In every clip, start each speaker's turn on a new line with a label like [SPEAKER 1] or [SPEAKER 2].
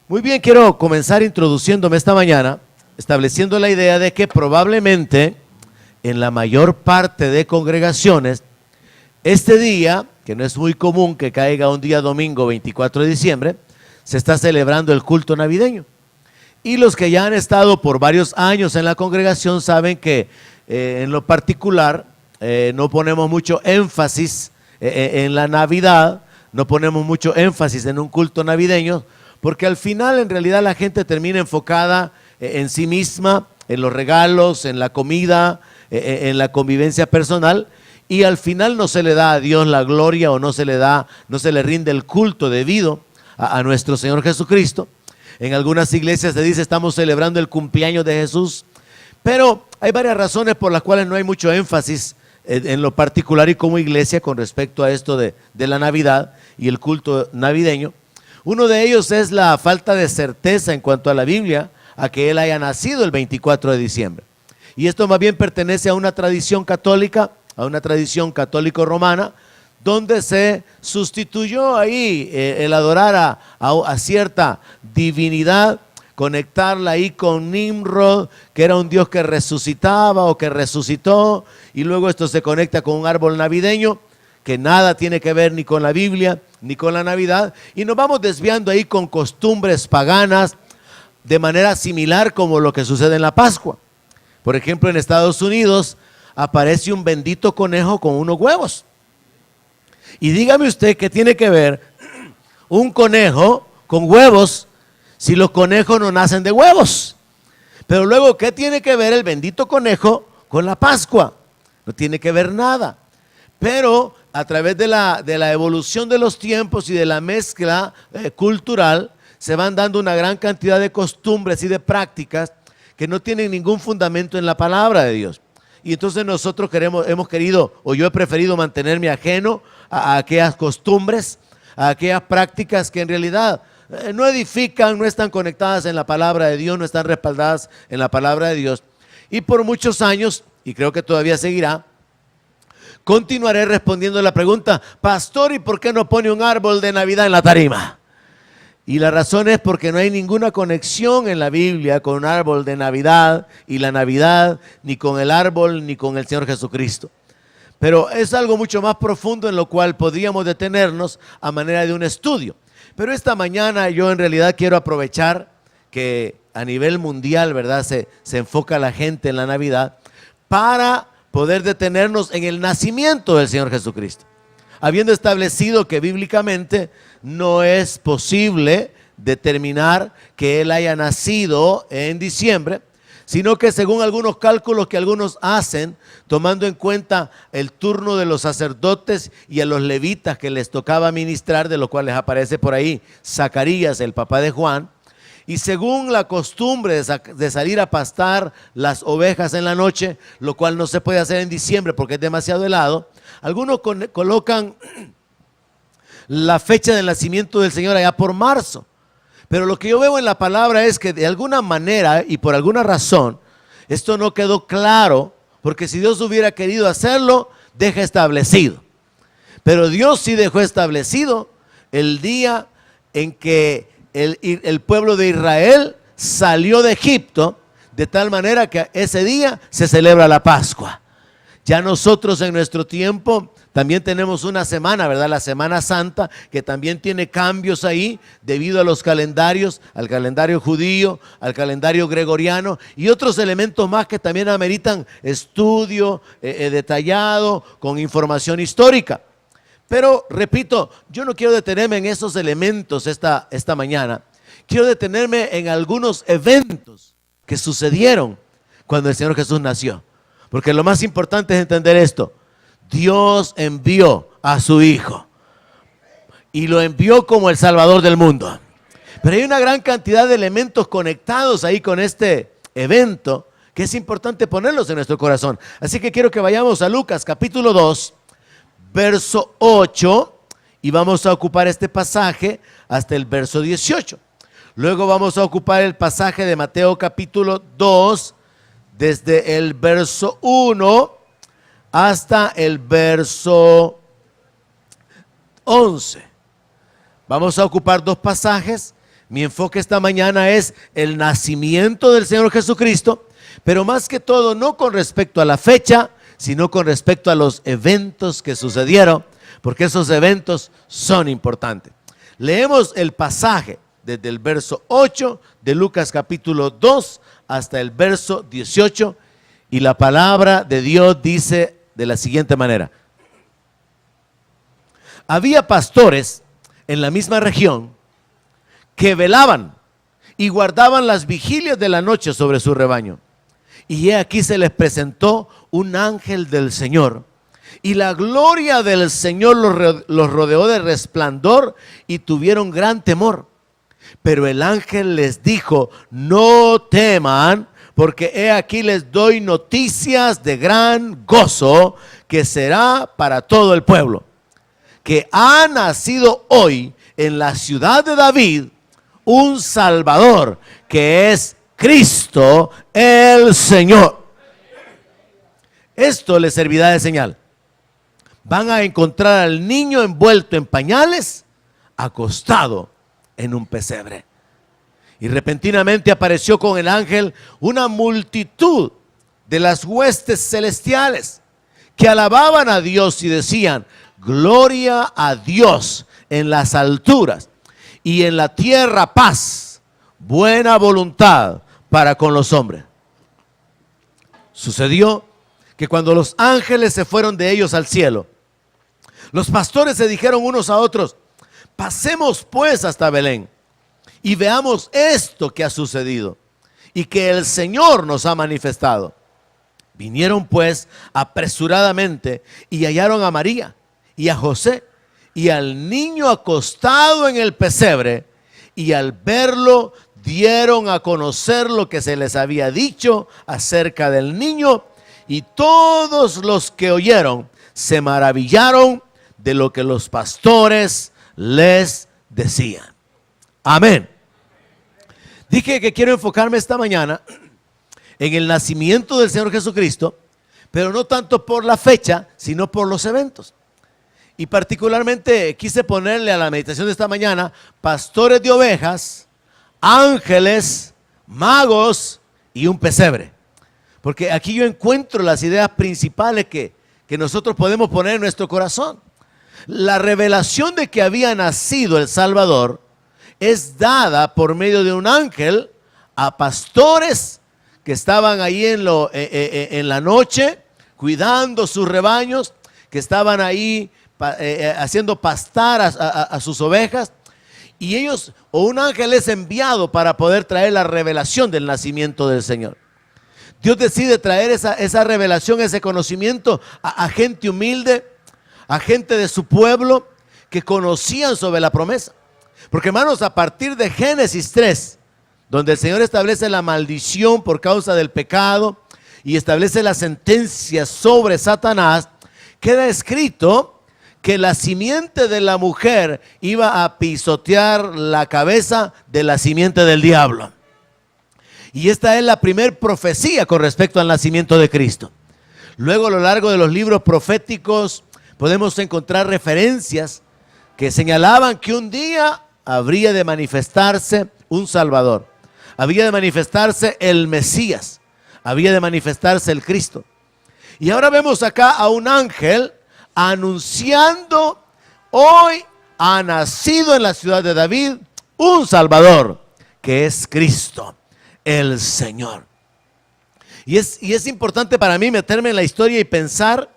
[SPEAKER 1] Muy bien, quiero comenzar introduciéndome esta mañana, estableciendo la idea de que probablemente en la mayor parte de congregaciones, este día, que no es muy común que caiga un día domingo 24 de diciembre, se está celebrando el culto navideño. Y los que ya han estado por varios años en la congregación saben que en lo particular no ponemos mucho énfasis en la Navidad, no ponemos mucho énfasis en un culto navideño, porque al final en realidad la gente termina enfocada en sí misma, en los regalos, en la comida, en la convivencia personal, y al final no se le da a Dios la gloria o no se le rinde el culto debido a nuestro Señor Jesucristo. En algunas iglesias se dice estamos celebrando el cumpleaños de Jesús, pero hay varias razones por las cuales no hay mucho énfasis en lo particular y como iglesia con respecto a esto de la Navidad y el culto navideño. Uno de ellos es la falta de certeza en cuanto a la Biblia, a que Él haya nacido el 24 de diciembre. Y esto más bien pertenece a una tradición católica, a una tradición católico-romana, donde se sustituyó ahí el adorar a cierta divinidad, conectarla ahí con Nimrod, que era un dios que resucitaba o que resucitó, y luego esto se conecta con un árbol navideño, que nada tiene que ver ni con la Biblia, ni con la Navidad, y nos vamos desviando ahí con costumbres paganas, de manera similar como lo que sucede en la Pascua. Por ejemplo, en Estados Unidos aparece un bendito conejo con unos huevos. Y dígame usted qué tiene que ver un conejo con huevos si los conejos no nacen de huevos. Pero luego, ¿qué tiene que ver el bendito conejo con la Pascua? No tiene que ver nada. Pero a través de la evolución de los tiempos y de la mezcla cultural, se van dando una gran cantidad de costumbres y de prácticas que no tienen ningún fundamento en la palabra de Dios. Y entonces nosotros hemos querido, o yo he preferido mantenerme ajeno a aquellas costumbres, a aquellas prácticas que en realidad no edifican, no están conectadas en la palabra de Dios, no están respaldadas en la palabra de Dios. Y por muchos años, y creo que todavía seguirá, continuaré respondiendo la pregunta: pastor, ¿y por qué no pone un árbol de Navidad en la tarima? Y la razón es porque no hay ninguna conexión en la Biblia con un árbol de Navidad y la Navidad, ni con el árbol, ni con el Señor Jesucristo. Pero es algo mucho más profundo en lo cual podríamos detenernos a manera de un estudio. Pero esta mañana yo en realidad quiero aprovechar que a nivel mundial, ¿verdad?, se enfoca la gente en la Navidad para poder detenernos en el nacimiento del Señor Jesucristo. Habiendo establecido que bíblicamente no es posible determinar que Él haya nacido en diciembre, sino que según algunos cálculos que algunos hacen, tomando en cuenta el turno de los sacerdotes y a los levitas que les tocaba ministrar, de los cuales aparece por ahí Zacarías, el papá de Juan, y según la costumbre de salir a pastar las ovejas en la noche, lo cual no se puede hacer en diciembre porque es demasiado helado, algunos colocan la fecha del nacimiento del Señor allá por marzo. Pero lo que yo veo en la palabra es que de alguna manera y por alguna razón esto no quedó claro, porque si Dios hubiera querido hacerlo, deja establecido. Pero Dios sí dejó establecido el día en que el pueblo de Israel salió de Egipto, de tal manera que ese día se celebra la Pascua. Ya nosotros en nuestro tiempo también tenemos una semana, ¿verdad? La Semana Santa, que también tiene cambios ahí debido a los calendarios, al calendario judío, al calendario gregoriano y otros elementos más que también ameritan estudio detallado con información histórica. Pero, repito, yo no quiero detenerme en esos elementos esta mañana. Quiero detenerme en algunos eventos que sucedieron cuando el Señor Jesús nació. Porque lo más importante es entender esto: Dios envió a su Hijo y lo envió como el Salvador del mundo. Pero hay una gran cantidad de elementos conectados ahí con este evento que es importante ponerlos en nuestro corazón. Así que quiero que vayamos a Lucas capítulo 2, verso 8, y vamos a ocupar este pasaje hasta el verso 18. Luego vamos a ocupar el pasaje de Mateo capítulo 2, desde el verso 1 hasta el verso 11. Vamos a ocupar dos pasajes Mi enfoque esta mañana es el nacimiento del Señor Jesucristo, pero más que todo no con respecto a la fecha, sino con respecto a los eventos que sucedieron, porque esos eventos son importantes. Leemos el pasaje desde el verso 8 de Lucas capítulo 2 hasta el verso 18, y la palabra de Dios dice de la siguiente manera: había pastores en la misma región que velaban y guardaban las vigilias de la noche sobre su rebaño. Y he aquí se les presentó un ángel del Señor, y la gloria del Señor los rodeó de resplandor, y tuvieron gran temor. Pero el ángel les dijo: no teman, porque he aquí les doy noticias de gran gozo, que será para todo el pueblo, que ha nacido hoy en la ciudad de David un Salvador, que es Cristo el Señor. Esto les servirá de señal: van a encontrar al niño envuelto en pañales, acostado en un pesebre. Y repentinamente apareció con el ángel una multitud de las huestes celestiales, que alababan a Dios y decían: gloria a Dios en las alturas, y en la tierra paz, buena voluntad para con los hombres. Sucedió que cuando los ángeles se fueron de ellos al cielo, los pastores se dijeron unos a otros: pasemos pues hasta Belén y veamos esto que ha sucedido y que el Señor nos ha manifestado. Vinieron pues apresuradamente y hallaron a María y a José y al niño acostado en el pesebre, y al verlo dieron a conocer lo que se les había dicho acerca del niño, y todos los que oyeron se maravillaron de lo que los pastores les decían. Amén. Dije que quiero enfocarme esta mañana en el nacimiento del Señor Jesucristo, pero no tanto por la fecha, sino por los eventos. Y particularmente quise ponerle a la meditación de esta mañana pastores de ovejas, ángeles, magos y un pesebre. Porque aquí yo encuentro las ideas principales que nosotros podemos poner en nuestro corazón. La revelación de que había nacido el Salvador es dada por medio de un ángel a pastores que estaban ahí en la noche cuidando sus rebaños, que estaban ahí haciendo pastar a sus ovejas, y ellos, o un ángel es enviado para poder traer la revelación del nacimiento del Señor. Dios decide traer esa revelación, ese conocimiento a gente humilde, a gente de su pueblo que conocían sobre la promesa. Porque, hermanos, a partir de Génesis 3, donde el Señor establece la maldición por causa del pecado y establece la sentencia sobre Satanás, queda escrito que la simiente de la mujer iba a pisotear la cabeza de la simiente del diablo. Y esta es la primer profecía con respecto al nacimiento de Cristo. Luego, a lo largo de los libros proféticos, podemos encontrar referencias que señalaban que un día habría de manifestarse un Salvador, había de manifestarse el Mesías, había de manifestarse el Cristo. Y ahora vemos acá a un ángel anunciando: hoy ha nacido en la ciudad de David un Salvador, que es Cristo el Señor. Y es importante para mí meterme en la historia y pensar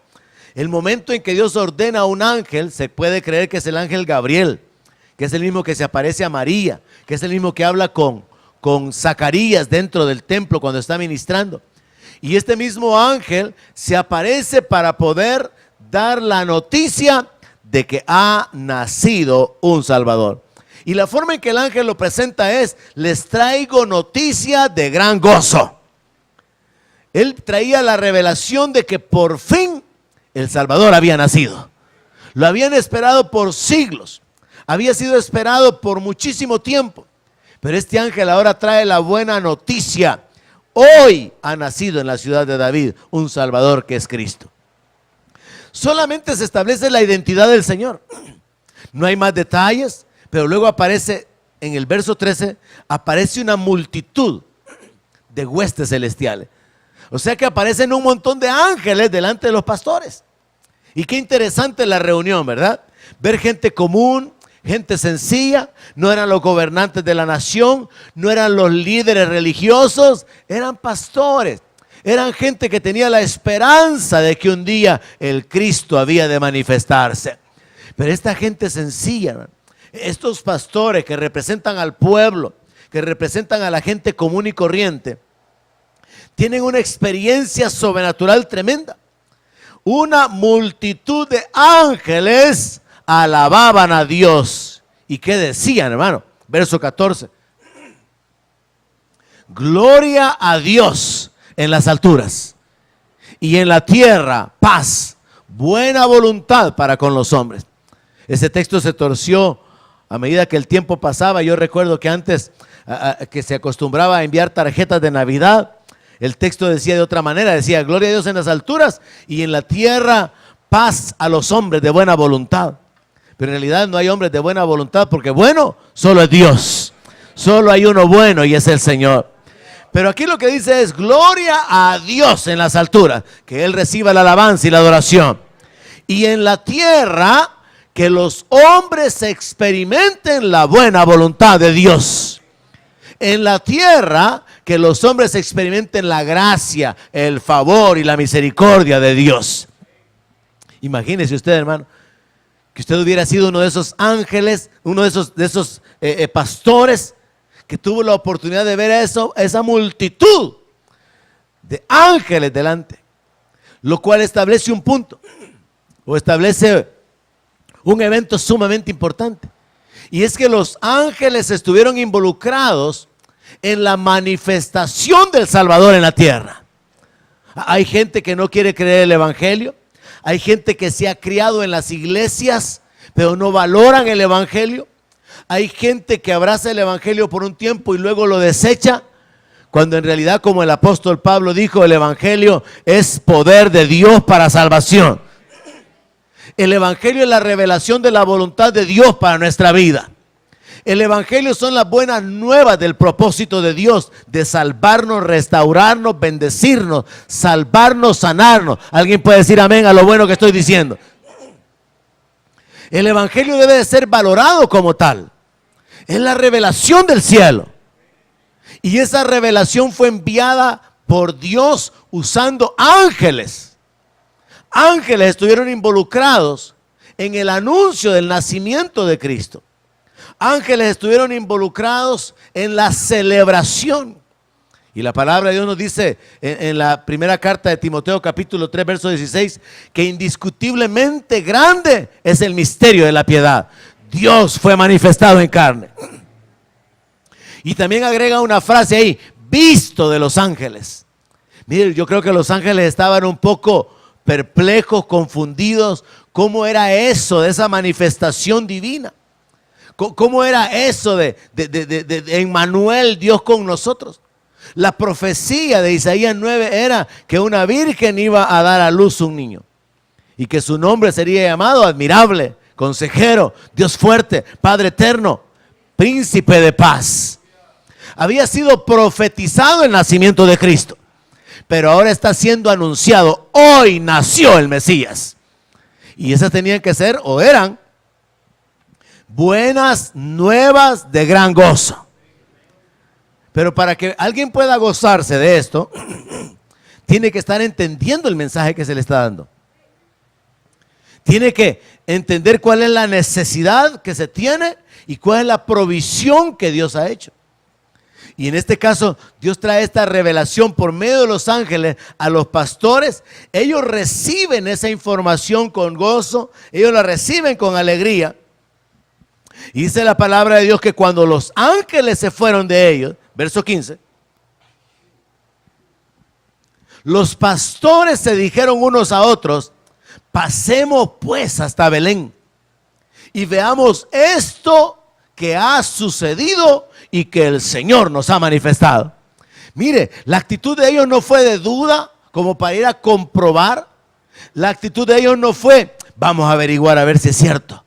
[SPEAKER 1] el momento en que Dios ordena a un ángel. Se puede creer que es el ángel Gabriel, que es el mismo que se aparece a María, que es el mismo que habla con Zacarías dentro del templo cuando está ministrando. Y este mismo ángel se aparece para poder dar la noticia de que ha nacido un Salvador. Y la forma en que el ángel lo presenta es: les traigo noticia de gran gozo. Él traía la revelación de que por fin el Salvador había nacido. Lo habían esperado por siglos, había sido esperado por muchísimo tiempo, pero este ángel ahora trae la buena noticia: hoy ha nacido en la ciudad de David un Salvador, que es Cristo. Solamente se establece la identidad del Señor, no hay más detalles, pero luego aparece en el verso 13, aparece una multitud de huestes celestiales. O sea que aparecen un montón de ángeles delante de los pastores. Y qué interesante la reunión, ¿verdad? Ver gente común, gente sencilla, no eran los gobernantes de la nación, no eran los líderes religiosos, eran pastores. Eran gente que tenía la esperanza de que un día el Cristo había de manifestarse. Pero esta gente sencilla, estos pastores que representan al pueblo, que representan a la gente común y corriente, tienen una experiencia sobrenatural tremenda. Una multitud de ángeles alababan a Dios. ¿Y qué decían, hermano? Verso 14. Gloria a Dios en las alturas, y en la tierra paz, buena voluntad para con los hombres. Ese texto se torció a medida que el tiempo pasaba. Yo recuerdo que antes que se acostumbraba a enviar tarjetas de Navidad, el texto decía de otra manera, decía gloria a Dios en las alturas y en la tierra paz a los hombres de buena voluntad. Pero en realidad no hay hombres de buena voluntad, porque bueno, solo es Dios, solo hay uno bueno y es el Señor. Pero aquí lo que dice es gloria a Dios en las alturas, que Él reciba la alabanza y la adoración. Y en la tierra, que los hombres experimenten la buena voluntad de Dios. En la tierra, que los hombres experimenten la gracia, el favor y la misericordia de Dios. Imagínese usted, hermano, que usted hubiera sido uno de esos ángeles, uno de esos pastores que tuvo la oportunidad de ver esa multitud de ángeles delante, lo cual establece un punto, o establece un evento sumamente importante, y es que los ángeles estuvieron involucrados en la manifestación del Salvador en la tierra. Hay gente que no quiere creer el evangelio, hay gente que se ha criado en las iglesias pero no valoran el evangelio. Hay gente que abraza el evangelio por un tiempo y luego lo desecha, cuando en realidad, como el apóstol Pablo dijo, el evangelio es poder de Dios para salvación. El evangelio es la revelación de la voluntad de Dios para nuestra vida. El evangelio son las buenas nuevas del propósito de Dios de salvarnos, restaurarnos, bendecirnos, salvarnos, sanarnos. ¿Alguien puede decir amén a lo bueno que estoy diciendo? El evangelio debe de ser valorado como tal. Es la revelación del cielo. Y esa revelación fue enviada por Dios usando ángeles. Ángeles estuvieron involucrados en el anuncio del nacimiento de Cristo. Ángeles estuvieron involucrados en la celebración. Y la palabra de Dios nos dice en la primera carta de Timoteo capítulo 3 verso 16 que indiscutiblemente grande es el misterio de la piedad. Dios fue manifestado en carne. Y también agrega una frase ahí, visto de los ángeles. Miren, yo creo que los ángeles estaban un poco perplejos, confundidos. ¿Cómo era eso de esa manifestación divina? ¿Cómo era eso de Emmanuel, Dios con nosotros? La profecía de Isaías 9 era que una virgen iba a dar a luz un niño y que su nombre sería llamado admirable, consejero, Dios fuerte, Padre eterno, príncipe de paz. Había sido profetizado el nacimiento de Cristo, pero ahora está siendo anunciado. Hoy nació el Mesías. Y esas tenían que ser, o eran, buenas nuevas de gran gozo. Pero para que alguien pueda gozarse de esto, tiene que estar entendiendo el mensaje que se le está dando. Tiene que entender cuál es la necesidad que se tiene y cuál es la provisión que Dios ha hecho. Y en este caso, Dios trae esta revelación por medio de los ángeles a los pastores. Ellos reciben esa información con gozo, ellos la reciben con alegría. Y dice la palabra de Dios que cuando los ángeles se fueron de ellos, verso 15, los pastores se dijeron unos a otros, pasemos pues hasta Belén y veamos esto que ha sucedido y que el Señor nos ha manifestado. Mire, la actitud de ellos no fue de duda, como para ir a comprobar. La actitud de ellos no fue, vamos a averiguar a ver si es cierto.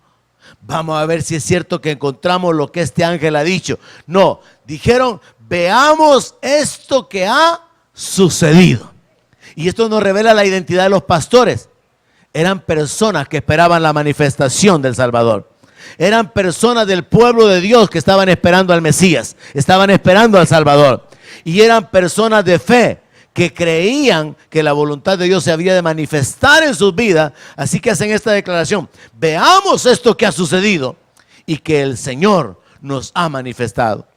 [SPEAKER 1] vamos a ver si es cierto que encontramos lo que este ángel ha dicho. No, dijeron, veamos esto que ha sucedido. Y esto nos revela la identidad de los pastores. Eran personas que esperaban la manifestación del Salvador. Eran personas del pueblo de Dios que estaban esperando al Mesías, estaban esperando al Salvador. Y eran personas de fe que creían que la voluntad de Dios se había de manifestar en sus vidas. Así que hacen esta declaración: veamos esto que ha sucedido y que el Señor nos ha manifestado.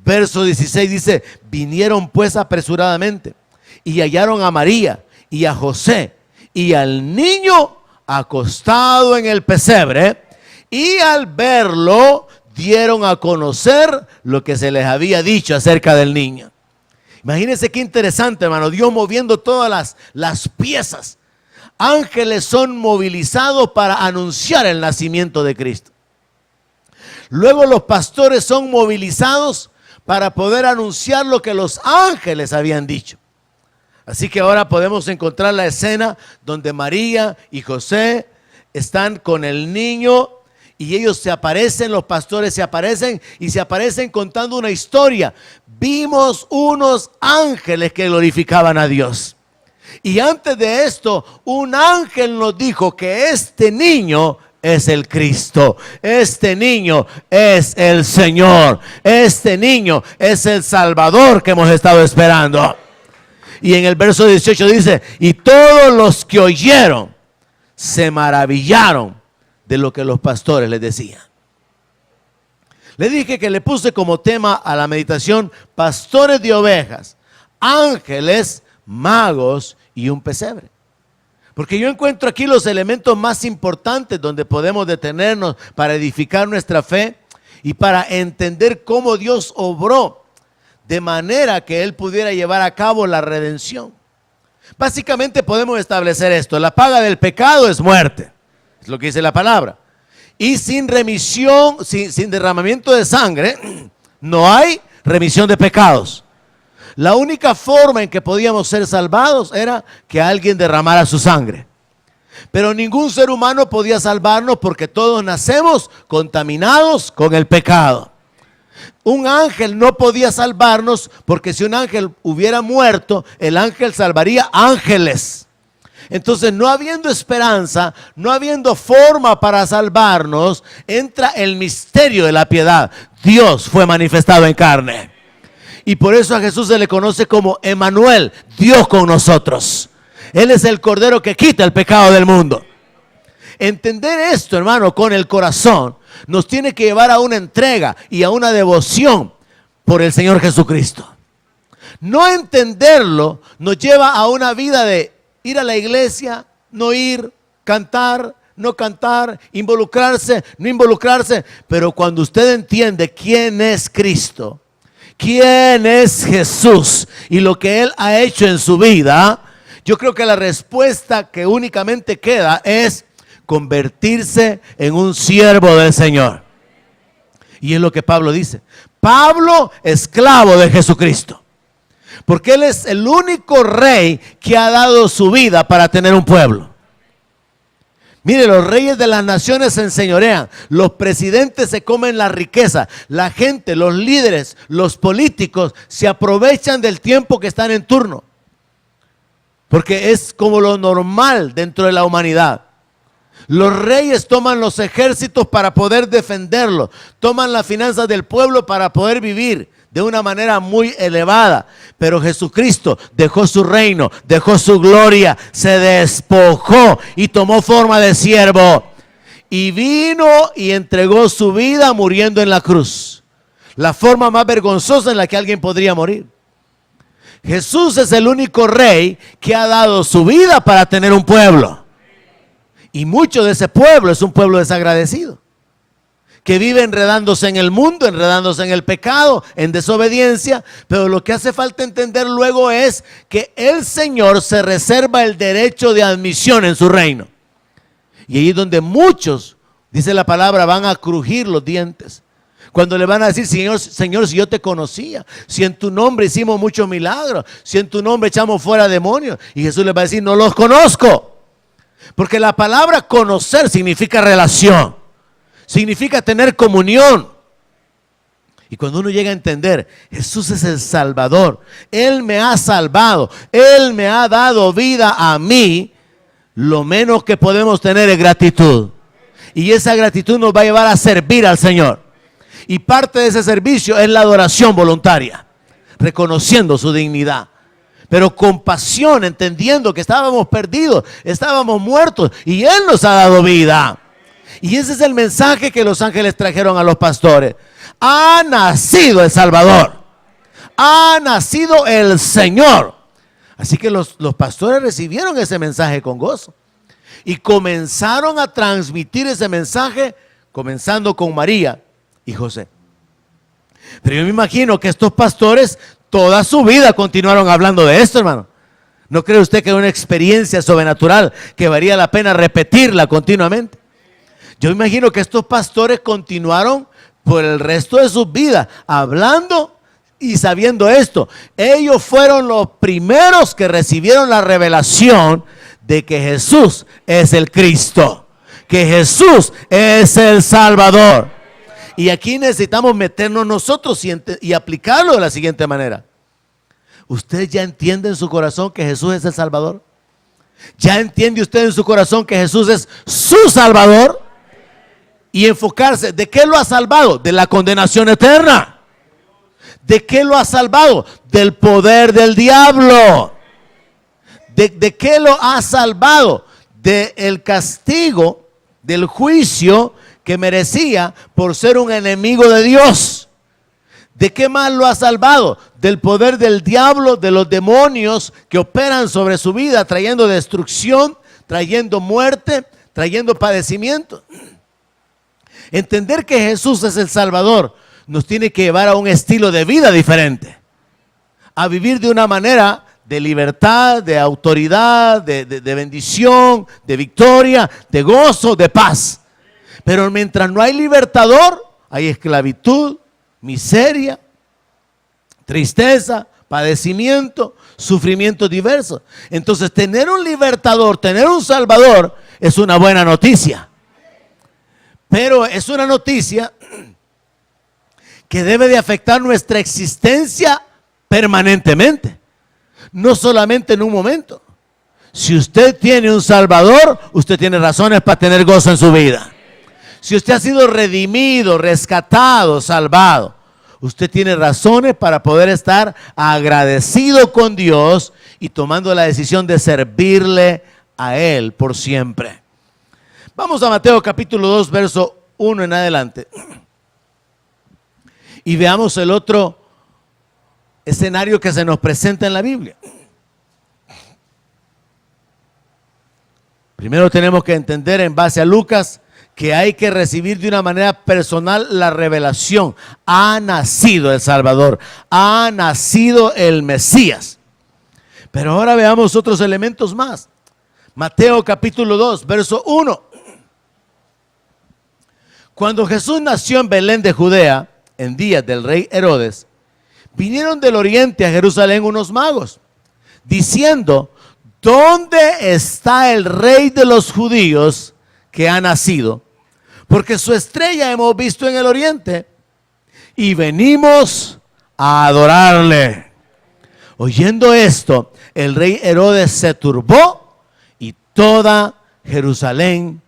[SPEAKER 1] Verso 16 dice: vinieron pues apresuradamente y hallaron a María y a José y al niño acostado en el pesebre, y al verlo dieron a conocer lo que se les había dicho acerca del niño. Imagínense qué interesante, hermano, Dios moviendo todas las piezas. Ángeles son movilizados para anunciar el nacimiento de Cristo. Luego los pastores son movilizados para poder anunciar lo que los ángeles habían dicho. Así que ahora podemos encontrar la escena donde María y José están con el niño y ellos se aparecen, los pastores se aparecen y se aparecen contando una historia. Vimos unos ángeles que glorificaban a Dios. Y antes de esto, un ángel nos dijo que este niño es el Cristo, este niño es el Señor, este niño es el Salvador que hemos estado esperando. Y en el verso 18 dice: y todos los que oyeron se maravillaron de lo que los pastores les decían. Le dije que le puse como tema a la meditación pastores de ovejas, ángeles, magos y un pesebre. Porque yo encuentro aquí los elementos más importantes donde podemos detenernos para edificar nuestra fe y para entender cómo Dios obró de manera que Él pudiera llevar a cabo la redención. Básicamente podemos establecer esto: la paga del pecado es muerte, es lo que dice la palabra. Y sin remisión, sin derramamiento de sangre, no hay remisión de pecados. La única forma en que podíamos ser salvados era que alguien derramara su sangre. Pero ningún ser humano podía salvarnos porque todos nacemos contaminados con el pecado. Un ángel no podía salvarnos porque si un ángel hubiera muerto, el ángel salvaría ángeles. Entonces, no habiendo esperanza, no habiendo forma para salvarnos, entra el misterio de la piedad. Dios fue manifestado en carne. Y por eso a Jesús se le conoce como Emmanuel, Dios con nosotros. Él es el Cordero que quita el pecado del mundo. Entender esto, hermano, con el corazón, nos tiene que llevar a una entrega y a una devoción por el Señor Jesucristo. No entenderlo nos lleva a una vida de ir a la iglesia, no ir, cantar, no cantar, involucrarse, no involucrarse. Pero cuando usted entiende quién es Cristo, quién es Jesús y lo que Él ha hecho en su vida, yo creo que la respuesta que únicamente queda es convertirse en un siervo del Señor. Y es lo que Pablo dice. Pablo, esclavo de Jesucristo. Porque Él es el único rey que ha dado su vida para tener un pueblo. Mire, los reyes de las naciones se enseñorean, los presidentes se comen la riqueza, la gente, los líderes, los políticos se aprovechan del tiempo que están en turno. Porque es como lo normal dentro de la humanidad. Los reyes toman los ejércitos para poder defenderlo, toman las finanzas del pueblo para poder vivir de una manera muy elevada. Pero Jesucristo dejó su reino, dejó su gloria, se despojó y tomó forma de siervo. Y vino y entregó su vida muriendo en la cruz. La forma más vergonzosa en la que alguien podría morir. Jesús es el único rey que ha dado su vida para tener un pueblo. Y mucho de ese pueblo es un pueblo desagradecido, que vive enredándose en el mundo, enredándose en el pecado, en desobediencia. Pero lo que hace falta entender luego es que el Señor se reserva el derecho de admisión en su reino. Y ahí es donde muchos, dice la palabra, van a crujir los dientes. Cuando le van a decir: Señor, Señor, si yo te conocía, si en tu nombre hicimos muchos milagros, si en tu nombre echamos fuera demonios. Y Jesús les va a decir: no los conozco. Porque la palabra conocer significa relación. significa tener comunión. Y cuando uno llega a entender, Jesús es el Salvador, Él me ha salvado, Él me ha dado vida a mí, lo menos que podemos tener es gratitud. Y esa gratitud nos va a llevar a servir al Señor. Y parte de ese servicio es la adoración voluntaria, reconociendo su dignidad, pero con pasión, entendiendo que estábamos perdidos, estábamos muertos y Él nos ha dado vida. Y ese es el mensaje que los ángeles trajeron a los pastores. Ha nacido el Salvador, ha nacido el Señor. Así que los pastores recibieron ese mensaje con gozo y comenzaron a transmitir ese mensaje, comenzando con María y José. Pero yo me imagino que estos pastores toda su vida continuaron hablando de esto, hermano. ¿No cree usted que es una experiencia sobrenatural que valía la pena repetirla continuamente? Yo me imagino que estos pastores continuaron por el resto de sus vidas hablando y sabiendo esto. Ellos fueron los primeros que recibieron la revelación de que Jesús es el Cristo, que Jesús es el Salvador. Y aquí necesitamos meternos nosotros y aplicarlo de la siguiente manera. ¿Usted ya entiende en su corazón que Jesús es el Salvador? ¿Ya entiende usted en su corazón que Jesús es su Salvador? Y enfocarse, ¿de qué lo ha salvado? De la condenación eterna. ¿De qué lo ha salvado? Del poder del diablo. ¿De qué lo ha salvado? Del castigo, del juicio que merecía por ser un enemigo de Dios. ¿De qué más lo ha salvado? Del poder del diablo, de los demonios que operan sobre su vida, trayendo destrucción, trayendo muerte, trayendo padecimiento. Entender que Jesús es el Salvador nos tiene que llevar a un estilo de vida diferente, a vivir de una manera de libertad, de autoridad, de bendición, de victoria, de gozo, de paz. Pero mientras no hay libertador, hay esclavitud, miseria, tristeza, padecimiento, sufrimiento diversos. Entonces, tener un libertador, tener un Salvador es una buena noticia. Pero es una noticia que debe de afectar nuestra existencia permanentemente, no solamente en un momento. Si usted tiene un Salvador, usted tiene razones para tener gozo en su vida. Si usted ha sido redimido, rescatado, salvado, usted tiene razones para poder estar agradecido con Dios y tomando la decisión de servirle a Él por siempre. Vamos a Mateo capítulo 2, verso 1 en adelante. Y veamos el otro escenario que se nos presenta en la Biblia. Primero tenemos que entender en base a Lucas que hay que recibir de una manera personal la revelación. Ha nacido el Salvador, ha nacido el Mesías. Pero ahora veamos otros elementos más. Mateo capítulo 2, verso 1. Cuando Jesús nació en Belén de Judea, en días del rey Herodes, vinieron del oriente a Jerusalén unos magos, diciendo: ¿dónde está el rey de los judíos que ha nacido? Porque su estrella hemos visto en el oriente y venimos a adorarle. Oyendo esto, el rey Herodes se turbó y toda Jerusalén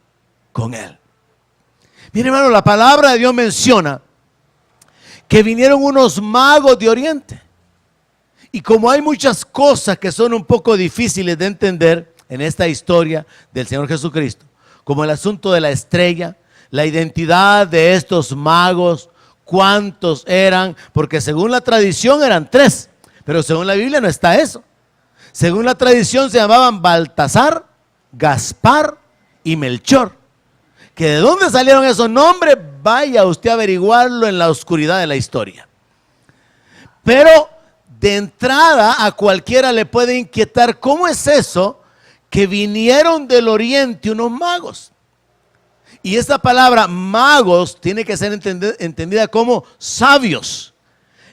[SPEAKER 1] con él. Miren, hermano, la palabra de Dios menciona que vinieron unos magos de oriente. Y como hay muchas cosas que son un poco difíciles de entender en esta historia del Señor Jesucristo, como el asunto de la estrella, la identidad de estos magos, cuántos eran, porque según la tradición eran 3, pero según la Biblia no está eso. Según la tradición se llamaban Baltasar, Gaspar y Melchor. Que de dónde salieron esos nombres, vaya usted a averiguarlo en la oscuridad de la historia. Pero de entrada a cualquiera le puede inquietar: ¿cómo es eso que vinieron del oriente unos magos? Y esta palabra magos tiene que ser entendida como sabios.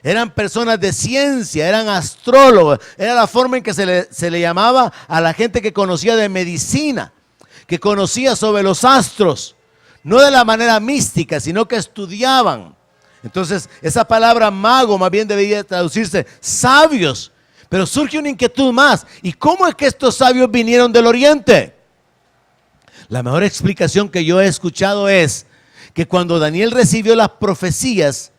[SPEAKER 1] Eran personas de ciencia, eran astrólogos. Era la forma en que se le llamaba a la gente que conocía de medicina, que conocía sobre los astros. no de la manera mística, sino que estudiaban. Entonces, esa palabra mago más bien debería traducirse sabios. Pero surge una inquietud más. ¿Y cómo es que estos sabios vinieron del oriente? La mejor explicación que yo he escuchado es que cuando Daniel recibió las profecías,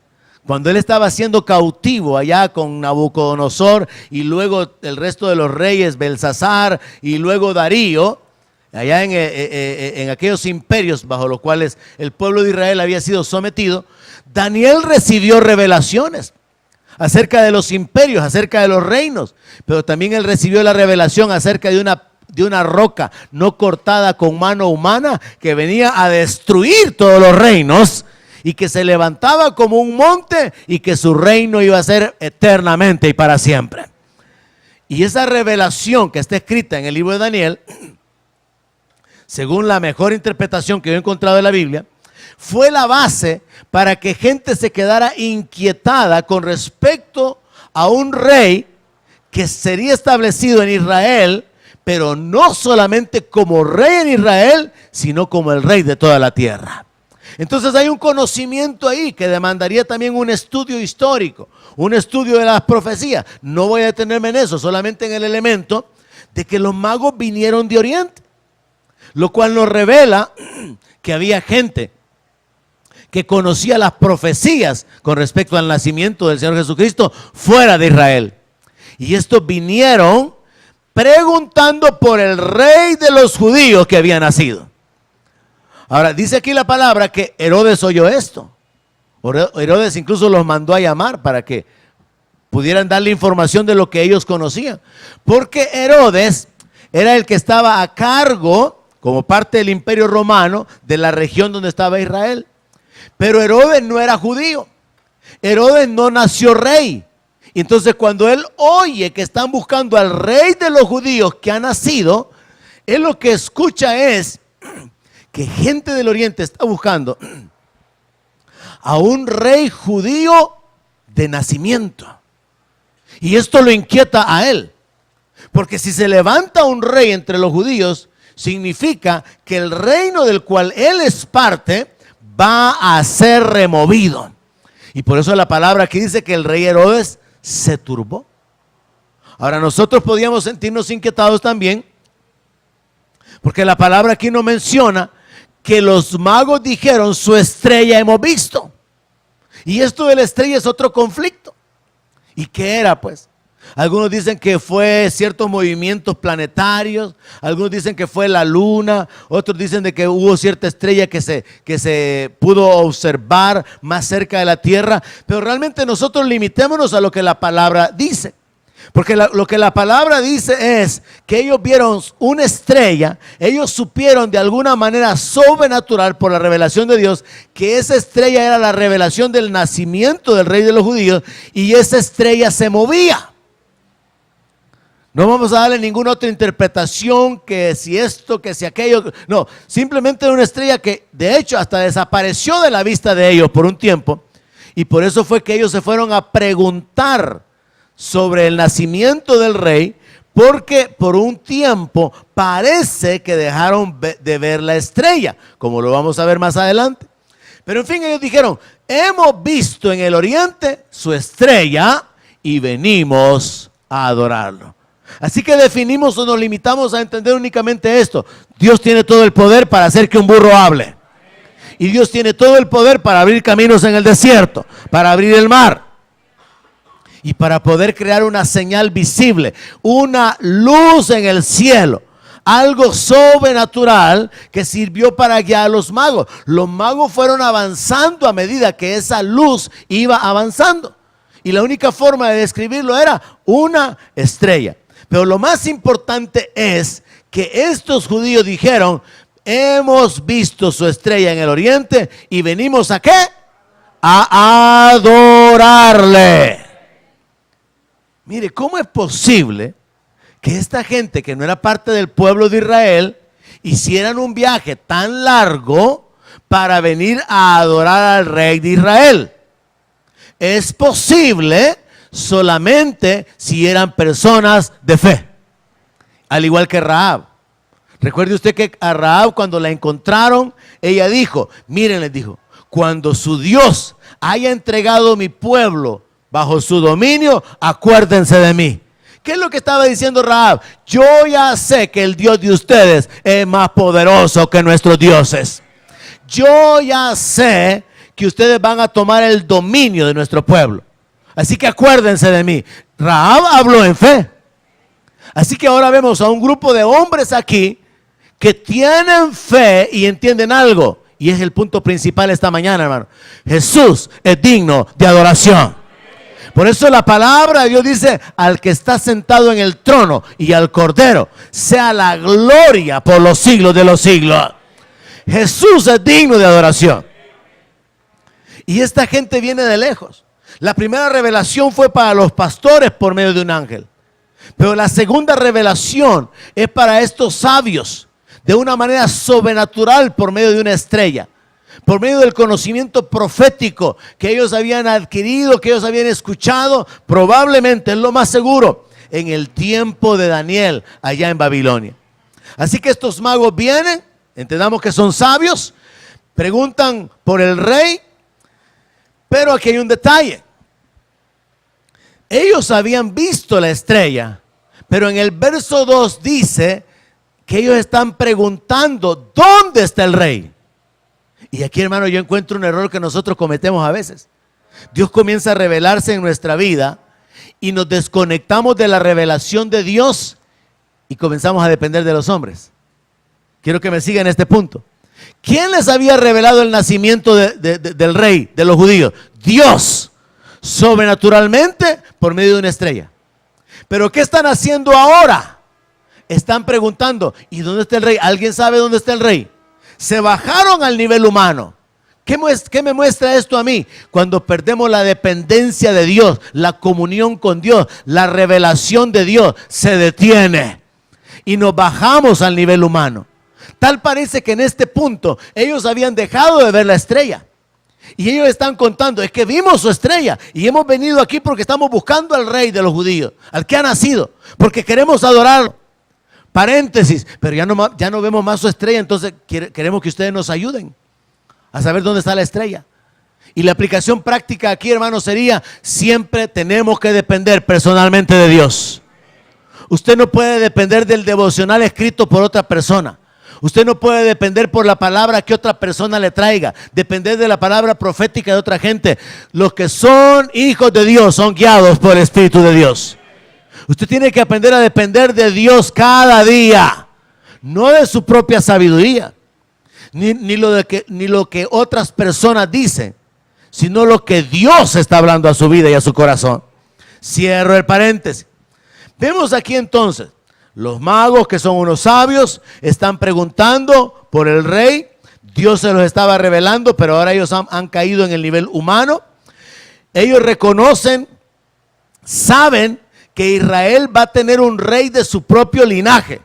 [SPEAKER 1] cuando él estaba siendo cautivo allá con Nabucodonosor y luego el resto de los reyes, Belsasar y luego Darío, allá en aquellos imperios bajo los cuales el pueblo de Israel había sido sometido, Daniel recibió revelaciones acerca de los imperios, acerca de los reinos, pero también él recibió la revelación acerca de una roca no cortada con mano humana que venía a destruir todos los reinos y que se levantaba como un monte y que su reino iba a ser eternamente y para siempre. Y esa revelación que está escrita en el libro de Daniel, según la mejor interpretación que yo he encontrado en la Biblia, fue la base para que gente se quedara inquietada con respecto a un rey que sería establecido en Israel, pero no solamente como rey en Israel, sino como el rey de toda la tierra. Entonces hay un conocimiento ahí que demandaría también un estudio histórico, un estudio de las profecías. No voy a detenerme en eso, solamente en el elemento de que los magos vinieron de Oriente, lo cual nos revela que había gente que conocía las profecías con respecto al nacimiento del Señor Jesucristo fuera de Israel. Y estos vinieron preguntando por el rey de los judíos que había nacido. Ahora, dice aquí la palabra que Herodes oyó esto. Herodes incluso los mandó a llamar para que pudieran darle información de lo que ellos conocían. Porque Herodes era el que estaba a cargo, como parte del imperio romano, de la región donde estaba Israel. Pero Herodes no era judío. Herodes no nació rey. Y entonces cuando él oye que están buscando al rey de los judíos que ha nacido, él lo que escucha es que gente del oriente está buscando a un rey judío de nacimiento. Y esto lo inquieta a él. Porque si se levanta un rey entre los judíos, significa que el reino del cual él es parte va a ser removido. Y por eso la palabra aquí dice que el rey Herodes se turbó. Ahora nosotros podíamos sentirnos inquietados también, porque la palabra aquí no menciona que los magos dijeron su estrella hemos visto. Y esto de la estrella es otro conflicto. ¿Y qué era pues? Algunos dicen que fue ciertos movimientos planetarios, algunos dicen que fue la luna, otros dicen de que hubo cierta estrella que se pudo observar más cerca de la tierra, pero realmente nosotros limitémonos a lo que la palabra dice. Porque lo que la palabra dice es que ellos vieron una estrella, ellos supieron de alguna manera sobrenatural por la revelación de Dios que esa estrella era la revelación del nacimiento del rey de los judíos y esa estrella se movía. No vamos a darle ninguna otra interpretación que si esto, que si aquello. No, simplemente era una estrella que de hecho hasta desapareció de la vista de ellos por un tiempo y por eso fue que ellos se fueron a preguntar sobre el nacimiento del rey, porque por un tiempo parece que dejaron de ver la estrella, como lo vamos a ver más adelante. Pero en fin, ellos dijeron, hemos visto en el oriente su estrella y venimos a adorarlo. Así que definimos o nos limitamos a entender únicamente esto: Dios tiene todo el poder para hacer que un burro hable, y Dios tiene todo el poder para abrir caminos en el desierto, para abrir el mar y para poder crear una señal visible, una luz en el cielo, algo sobrenatural que sirvió para guiar a los magos. Los magos fueron avanzando a medida que esa luz iba avanzando, y la única forma de describirlo era una estrella. Pero lo más importante es que estos judíos dijeron, hemos visto su estrella en el oriente y venimos ¿a qué? A adorarle. Mire, ¿cómo es posible que esta gente que no era parte del pueblo de Israel hicieran un viaje tan largo para venir a adorar al rey de Israel? Es posible solamente si eran personas de fe, al igual que Rahab. Recuerde usted que a Rahab, cuando la encontraron, ella dijo, miren, les dijo, cuando su Dios haya entregado mi pueblo bajo su dominio, acuérdense de mí. ¿Qué es lo que estaba diciendo Rahab? Yo ya sé que el Dios de ustedes es más poderoso que nuestros dioses. Yo ya sé que ustedes van a tomar el dominio de nuestro pueblo. Así que acuérdense de mí. Rahab habló en fe. Así que ahora vemos a un grupo de hombres aquí que tienen fe y entienden algo. Y es el punto principal esta mañana, hermano. Jesús es digno de adoración. Por eso la palabra de Dios dice, al que está sentado en el trono y al Cordero, sea la gloria por los siglos de los siglos. Jesús es digno de adoración. Y esta gente viene de lejos. La primera revelación fue para los pastores por medio de un ángel. Pero la segunda revelación es para estos sabios, de una manera sobrenatural por medio de una estrella. Por medio del conocimiento profético que ellos habían adquirido, que ellos habían escuchado, probablemente, es lo más seguro, en el tiempo de Daniel allá en Babilonia. Así que estos magos vienen, entendamos que son sabios, preguntan por el rey, pero aquí hay un detalle. Ellos habían visto la estrella, pero en el verso 2 dice que ellos están preguntando, ¿dónde está el rey? Y aquí, hermano, yo encuentro un error que nosotros cometemos a veces. Dios comienza a revelarse en nuestra vida y nos desconectamos de la revelación de Dios y comenzamos a depender de los hombres. Quiero que me sigan en este punto. ¿Quién les había revelado el nacimiento del rey de los judíos? Dios, sobrenaturalmente por medio de una estrella. Pero ¿qué están haciendo ahora? Están preguntando, ¿y dónde está el rey? ¿Alguien sabe dónde está el rey? Se bajaron al nivel humano. ¿Qué me muestra esto a mí? Cuando perdemos la dependencia de Dios, la comunión con Dios, la revelación de Dios se detiene y nos bajamos al nivel humano. Tal parece que en este punto ellos habían dejado de ver la estrella y ellos están contando, es que vimos su estrella y hemos venido aquí porque estamos buscando al rey de los judíos, al que ha nacido, porque queremos adorarlo. Paréntesis, pero ya no vemos más su estrella, entonces queremos que ustedes nos ayuden a saber dónde está la estrella. Y la aplicación práctica aquí, hermano, sería, siempre tenemos que depender personalmente de Dios. Usted no puede depender del devocional escrito por otra persona. Usted no puede depender por la palabra que otra persona le traiga, depender de la palabra profética de otra gente. Los que son hijos de Dios son guiados por el Espíritu de Dios. Usted tiene que aprender a depender de Dios cada día, no de su propia sabiduría, ni lo que otras personas dicen, sino lo que Dios está hablando a su vida y a su corazón. Cierro el paréntesis. Vemos aquí entonces, los magos, que son unos sabios, están preguntando por el rey. Dios se los estaba revelando, pero ahora ellos han caído en el nivel humano. Ellos reconocen, saben que Israel va a tener un rey de su propio linaje,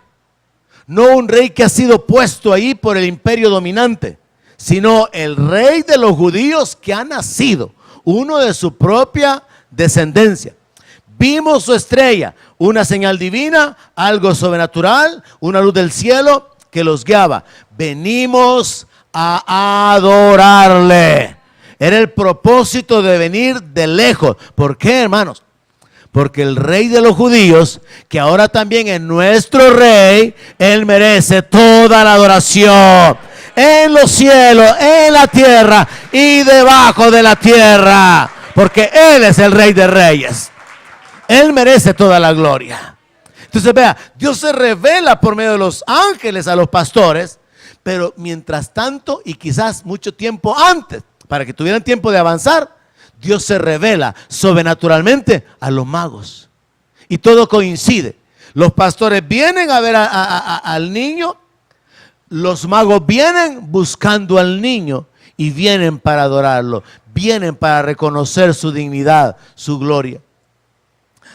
[SPEAKER 1] no un rey que ha sido puesto ahí por el imperio dominante, sino el rey de los judíos que ha nacido, uno de su propia descendencia. Vimos su estrella, una señal divina, algo sobrenatural, una luz del cielo que los guiaba. Venimos a adorarle. Era el propósito de venir de lejos. ¿Por qué, hermanos? Porque el rey de los judíos, que ahora también es nuestro rey, él merece toda la adoración en los cielos, en la tierra y debajo de la tierra, porque él es el rey de reyes. Él merece toda la gloria. Entonces vea, Dios se revela por medio de los ángeles a los pastores, pero mientras tanto, y quizás mucho tiempo antes, para que tuvieran tiempo de avanzar, Dios se revela sobrenaturalmente a los magos. Y todo coincide. Los pastores vienen a ver al niño, los magos vienen buscando al niño y vienen para adorarlo, vienen para reconocer su dignidad, su gloria.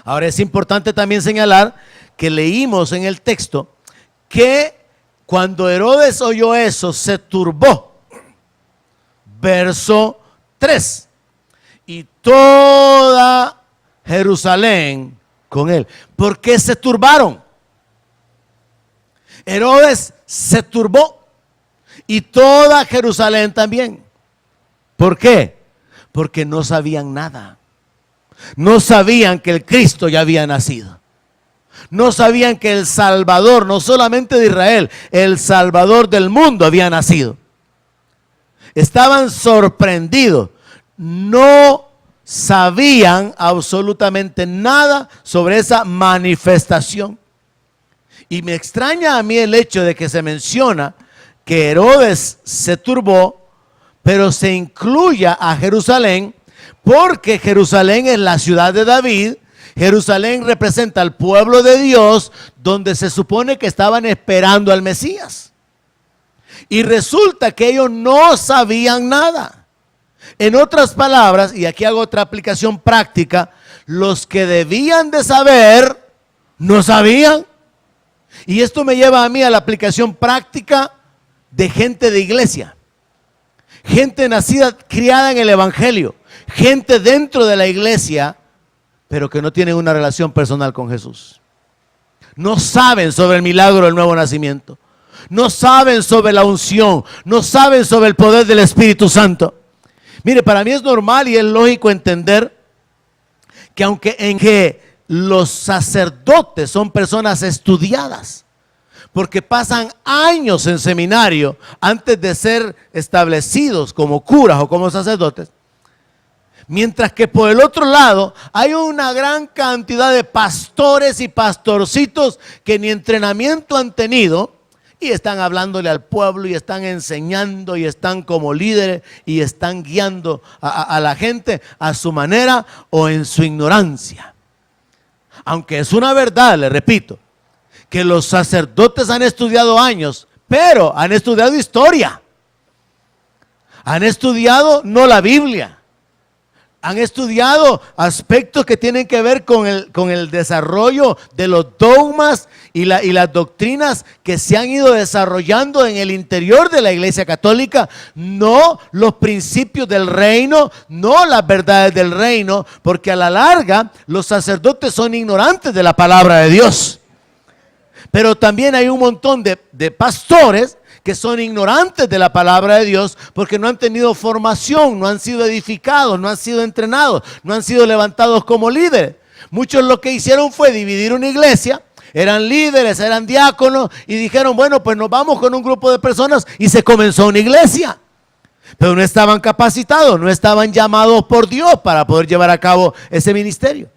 [SPEAKER 1] Ahora es importante también señalar que leímos en el texto que cuando Herodes oyó eso se turbó. Verso 3. Y toda Jerusalén con él. ¿Por qué se turbaron? Herodes se turbó y toda Jerusalén también. ¿Por qué? Porque no sabían nada. No sabían que el Cristo ya había nacido. No sabían que el Salvador, no solamente de Israel, el Salvador del mundo había nacido. Estaban sorprendidos. No sabían absolutamente nada sobre esa manifestación. Y me extraña a mí el hecho de que se menciona que Herodes se turbó, pero se incluya a Jerusalén, porque Jerusalén es la ciudad de David. Jerusalén representa al pueblo de Dios, donde se supone que estaban esperando al Mesías. Y resulta que ellos no sabían nada. En otras palabras, y aquí hago otra aplicación práctica, los que debían de saber, no sabían. Y esto me lleva a mí a la aplicación práctica de gente de iglesia. Gente nacida, criada en el evangelio. Gente dentro de la iglesia, pero que no tienen una relación personal con Jesús. No saben sobre el milagro del nuevo nacimiento. No saben sobre la unción. No saben sobre el poder del Espíritu Santo. Mire, para mí es normal y es lógico entender que aunque en que los sacerdotes son personas estudiadas, porque pasan años en seminario antes de ser establecidos como curas o como sacerdotes, mientras que por el otro lado hay una gran cantidad de pastores y pastorcitos que ni entrenamiento han tenido y están hablándole al pueblo y están enseñando y están como líderes y están guiando a la gente a su manera o en su ignorancia. Aunque es una verdad, le repito, que los sacerdotes han estudiado años, pero han estudiado historia. Han estudiado no la Biblia. Han estudiado aspectos que tienen que ver con el desarrollo de los dogmas y las doctrinas que se han ido desarrollando en el interior de la Iglesia Católica, no los principios del reino, no las verdades del reino, porque a la larga los sacerdotes son ignorantes de la palabra de Dios. Pero también hay un montón de pastores que son ignorantes de la palabra de Dios porque no han tenido formación, no han sido edificados, no han sido entrenados, no han sido levantados como líderes. Muchos lo que hicieron fue dividir una iglesia, eran líderes, eran diáconos y dijeron, bueno, pues nos vamos con un grupo de personas y se comenzó una iglesia. Pero no estaban capacitados, no estaban llamados por Dios para poder llevar a cabo ese ministerio.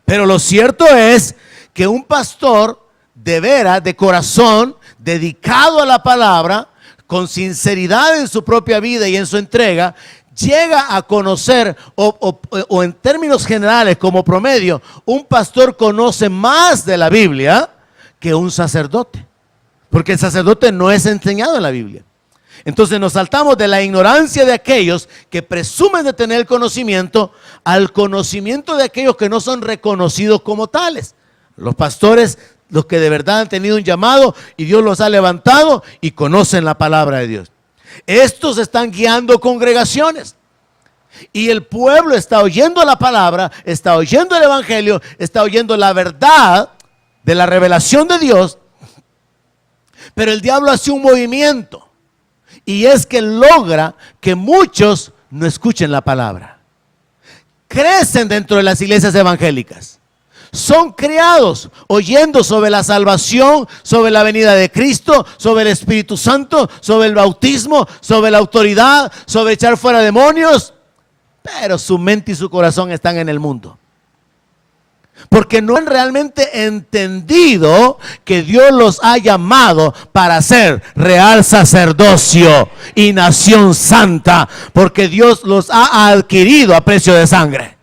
[SPEAKER 1] Pero lo cierto es que un pastor de veras, de corazón, dedicado a la palabra, con sinceridad en su propia vida y en su entrega, llega a conocer, o en términos generales como promedio, un pastor conoce más de la Biblia que un sacerdote, porque el sacerdote no es enseñado en la Biblia. Entonces nos saltamos de la ignorancia de aquellos que presumen de tener conocimiento al conocimiento de aquellos que no son reconocidos como tales. Los pastores, los que de verdad han tenido un llamado y Dios los ha levantado y conocen la palabra de Dios. Estos están guiando congregaciones y el pueblo está oyendo la palabra, está oyendo el evangelio, está oyendo la verdad de la revelación de Dios, pero el diablo hace un movimiento y es que logra que muchos no escuchen la palabra. Crecen dentro de las iglesias evangélicas. Son criados oyendo sobre la salvación, sobre la venida de Cristo, sobre el Espíritu Santo, sobre el bautismo, sobre la autoridad, sobre echar fuera demonios, pero su mente y su corazón están en el mundo. Porque no han realmente entendido que Dios los ha llamado para ser real sacerdocio y nación santa, porque Dios los ha adquirido a precio de sangre.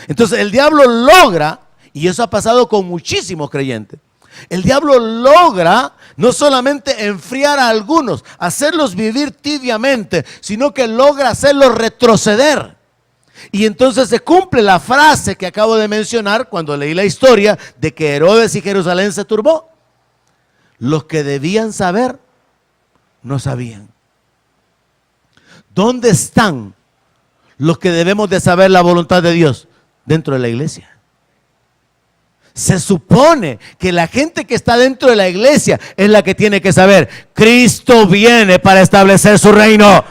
[SPEAKER 1] Entonces el diablo logra, y eso ha pasado con muchísimos creyentes, el diablo logra no solamente enfriar a algunos, hacerlos vivir tibiamente, sino que logra hacerlos retroceder. Y entonces se cumple la frase que acabo de mencionar cuando leí la historia de que Herodes y Jerusalén se turbó. Los que debían saber, no sabían. ¿Dónde están los que debemos de saber la voluntad de Dios? Dentro de la iglesia. Se supone que la gente que está dentro de la iglesia es la que tiene que saber: Cristo viene para establecer su reino.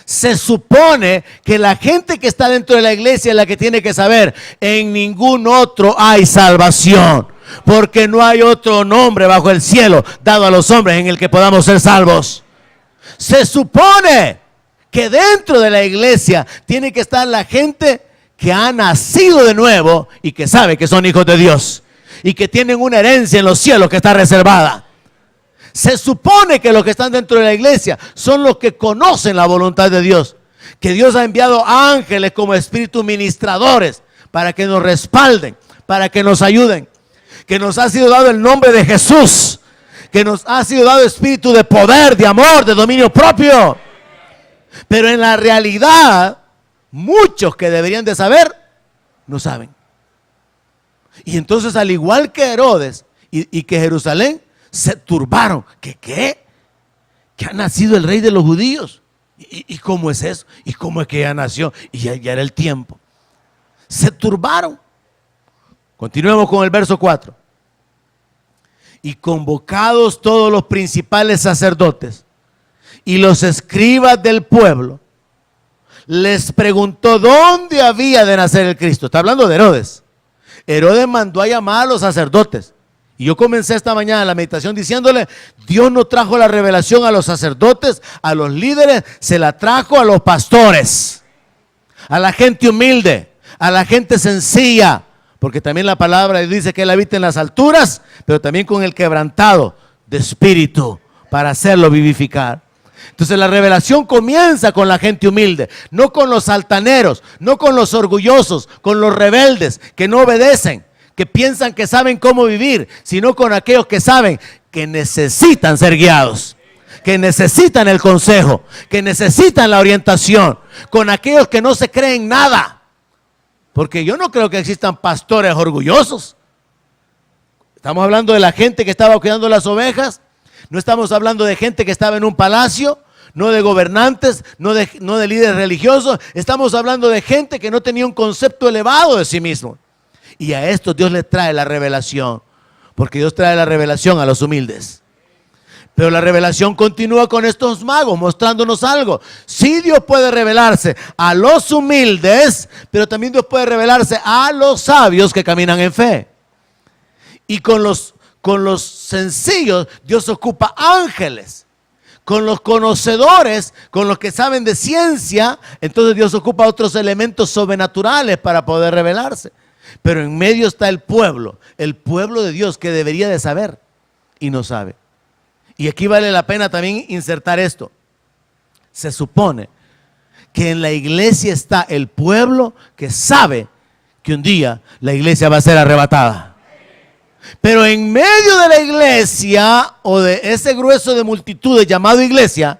[SPEAKER 1] Se supone que la gente que está dentro de la iglesia es la que tiene que saber: en ningún otro hay salvación, porque no hay otro nombre bajo el cielo dado a los hombres en el que podamos ser salvos. Se supone que dentro de la iglesia tiene que estar la gente que ha nacido de nuevo y que sabe que son hijos de Dios y que tienen una herencia en los cielos que está reservada. Se supone que los que están dentro de la iglesia son los que conocen la voluntad de Dios, que Dios ha enviado ángeles como espíritus ministradores para que nos respalden, para que nos ayuden, que nos ha sido dado el nombre de Jesús, que nos ha sido dado espíritu de poder, de amor, de dominio propio. Pero en la realidad, muchos que deberían de saber, no saben. Y entonces, al igual que Herodes y que Jerusalén, se turbaron. ¿Qué? Que ha nacido el rey de los judíos. ¿Y cómo es eso? ¿Y cómo es que ya nació? Y ya era el tiempo. Se turbaron. Continuemos con el verso 4. Y convocados todos los principales sacerdotes y los escribas del pueblo, les preguntó dónde había de nacer el Cristo. Está hablando de Herodes. Herodes mandó a llamar a los sacerdotes. Y yo comencé esta mañana la meditación diciéndole: Dios no trajo la revelación a los sacerdotes, a los líderes, se la trajo a los pastores, a la gente humilde, a la gente sencilla, porque también la palabra dice que Él habita en las alturas, pero también con el quebrantado de espíritu, para hacerlo vivificar. Entonces la revelación comienza con la gente humilde, no con los altaneros, no con los orgullosos, con los rebeldes que no obedecen, que piensan que saben cómo vivir, sino con aquellos que saben que necesitan ser guiados, que necesitan el consejo, que necesitan la orientación, con aquellos que no se creen nada. Porque yo no creo que existan pastores orgullosos. Estamos hablando de la gente que estaba cuidando las ovejas, no estamos hablando de gente que estaba en un palacio, no de gobernantes, no de líderes religiosos. Estamos hablando de gente que no tenía un concepto elevado de sí mismo. Y a estos Dios les trae la revelación, porque Dios trae la revelación a los humildes. Pero la revelación continúa con estos magos mostrándonos algo. Sí, Dios puede revelarse a los humildes, pero también Dios puede revelarse a los sabios que caminan en fe. Y con los sencillos Dios ocupa ángeles. Con los conocedores, con los que saben de ciencia, entonces Dios ocupa otros elementos sobrenaturales para poder revelarse. Pero en medio está el pueblo de Dios, que debería de saber y no sabe. Y aquí vale la pena también insertar esto. Se supone que en la iglesia está el pueblo que sabe que un día la iglesia va a ser arrebatada. Pero en medio de la iglesia, o de ese grueso de multitudes llamado iglesia,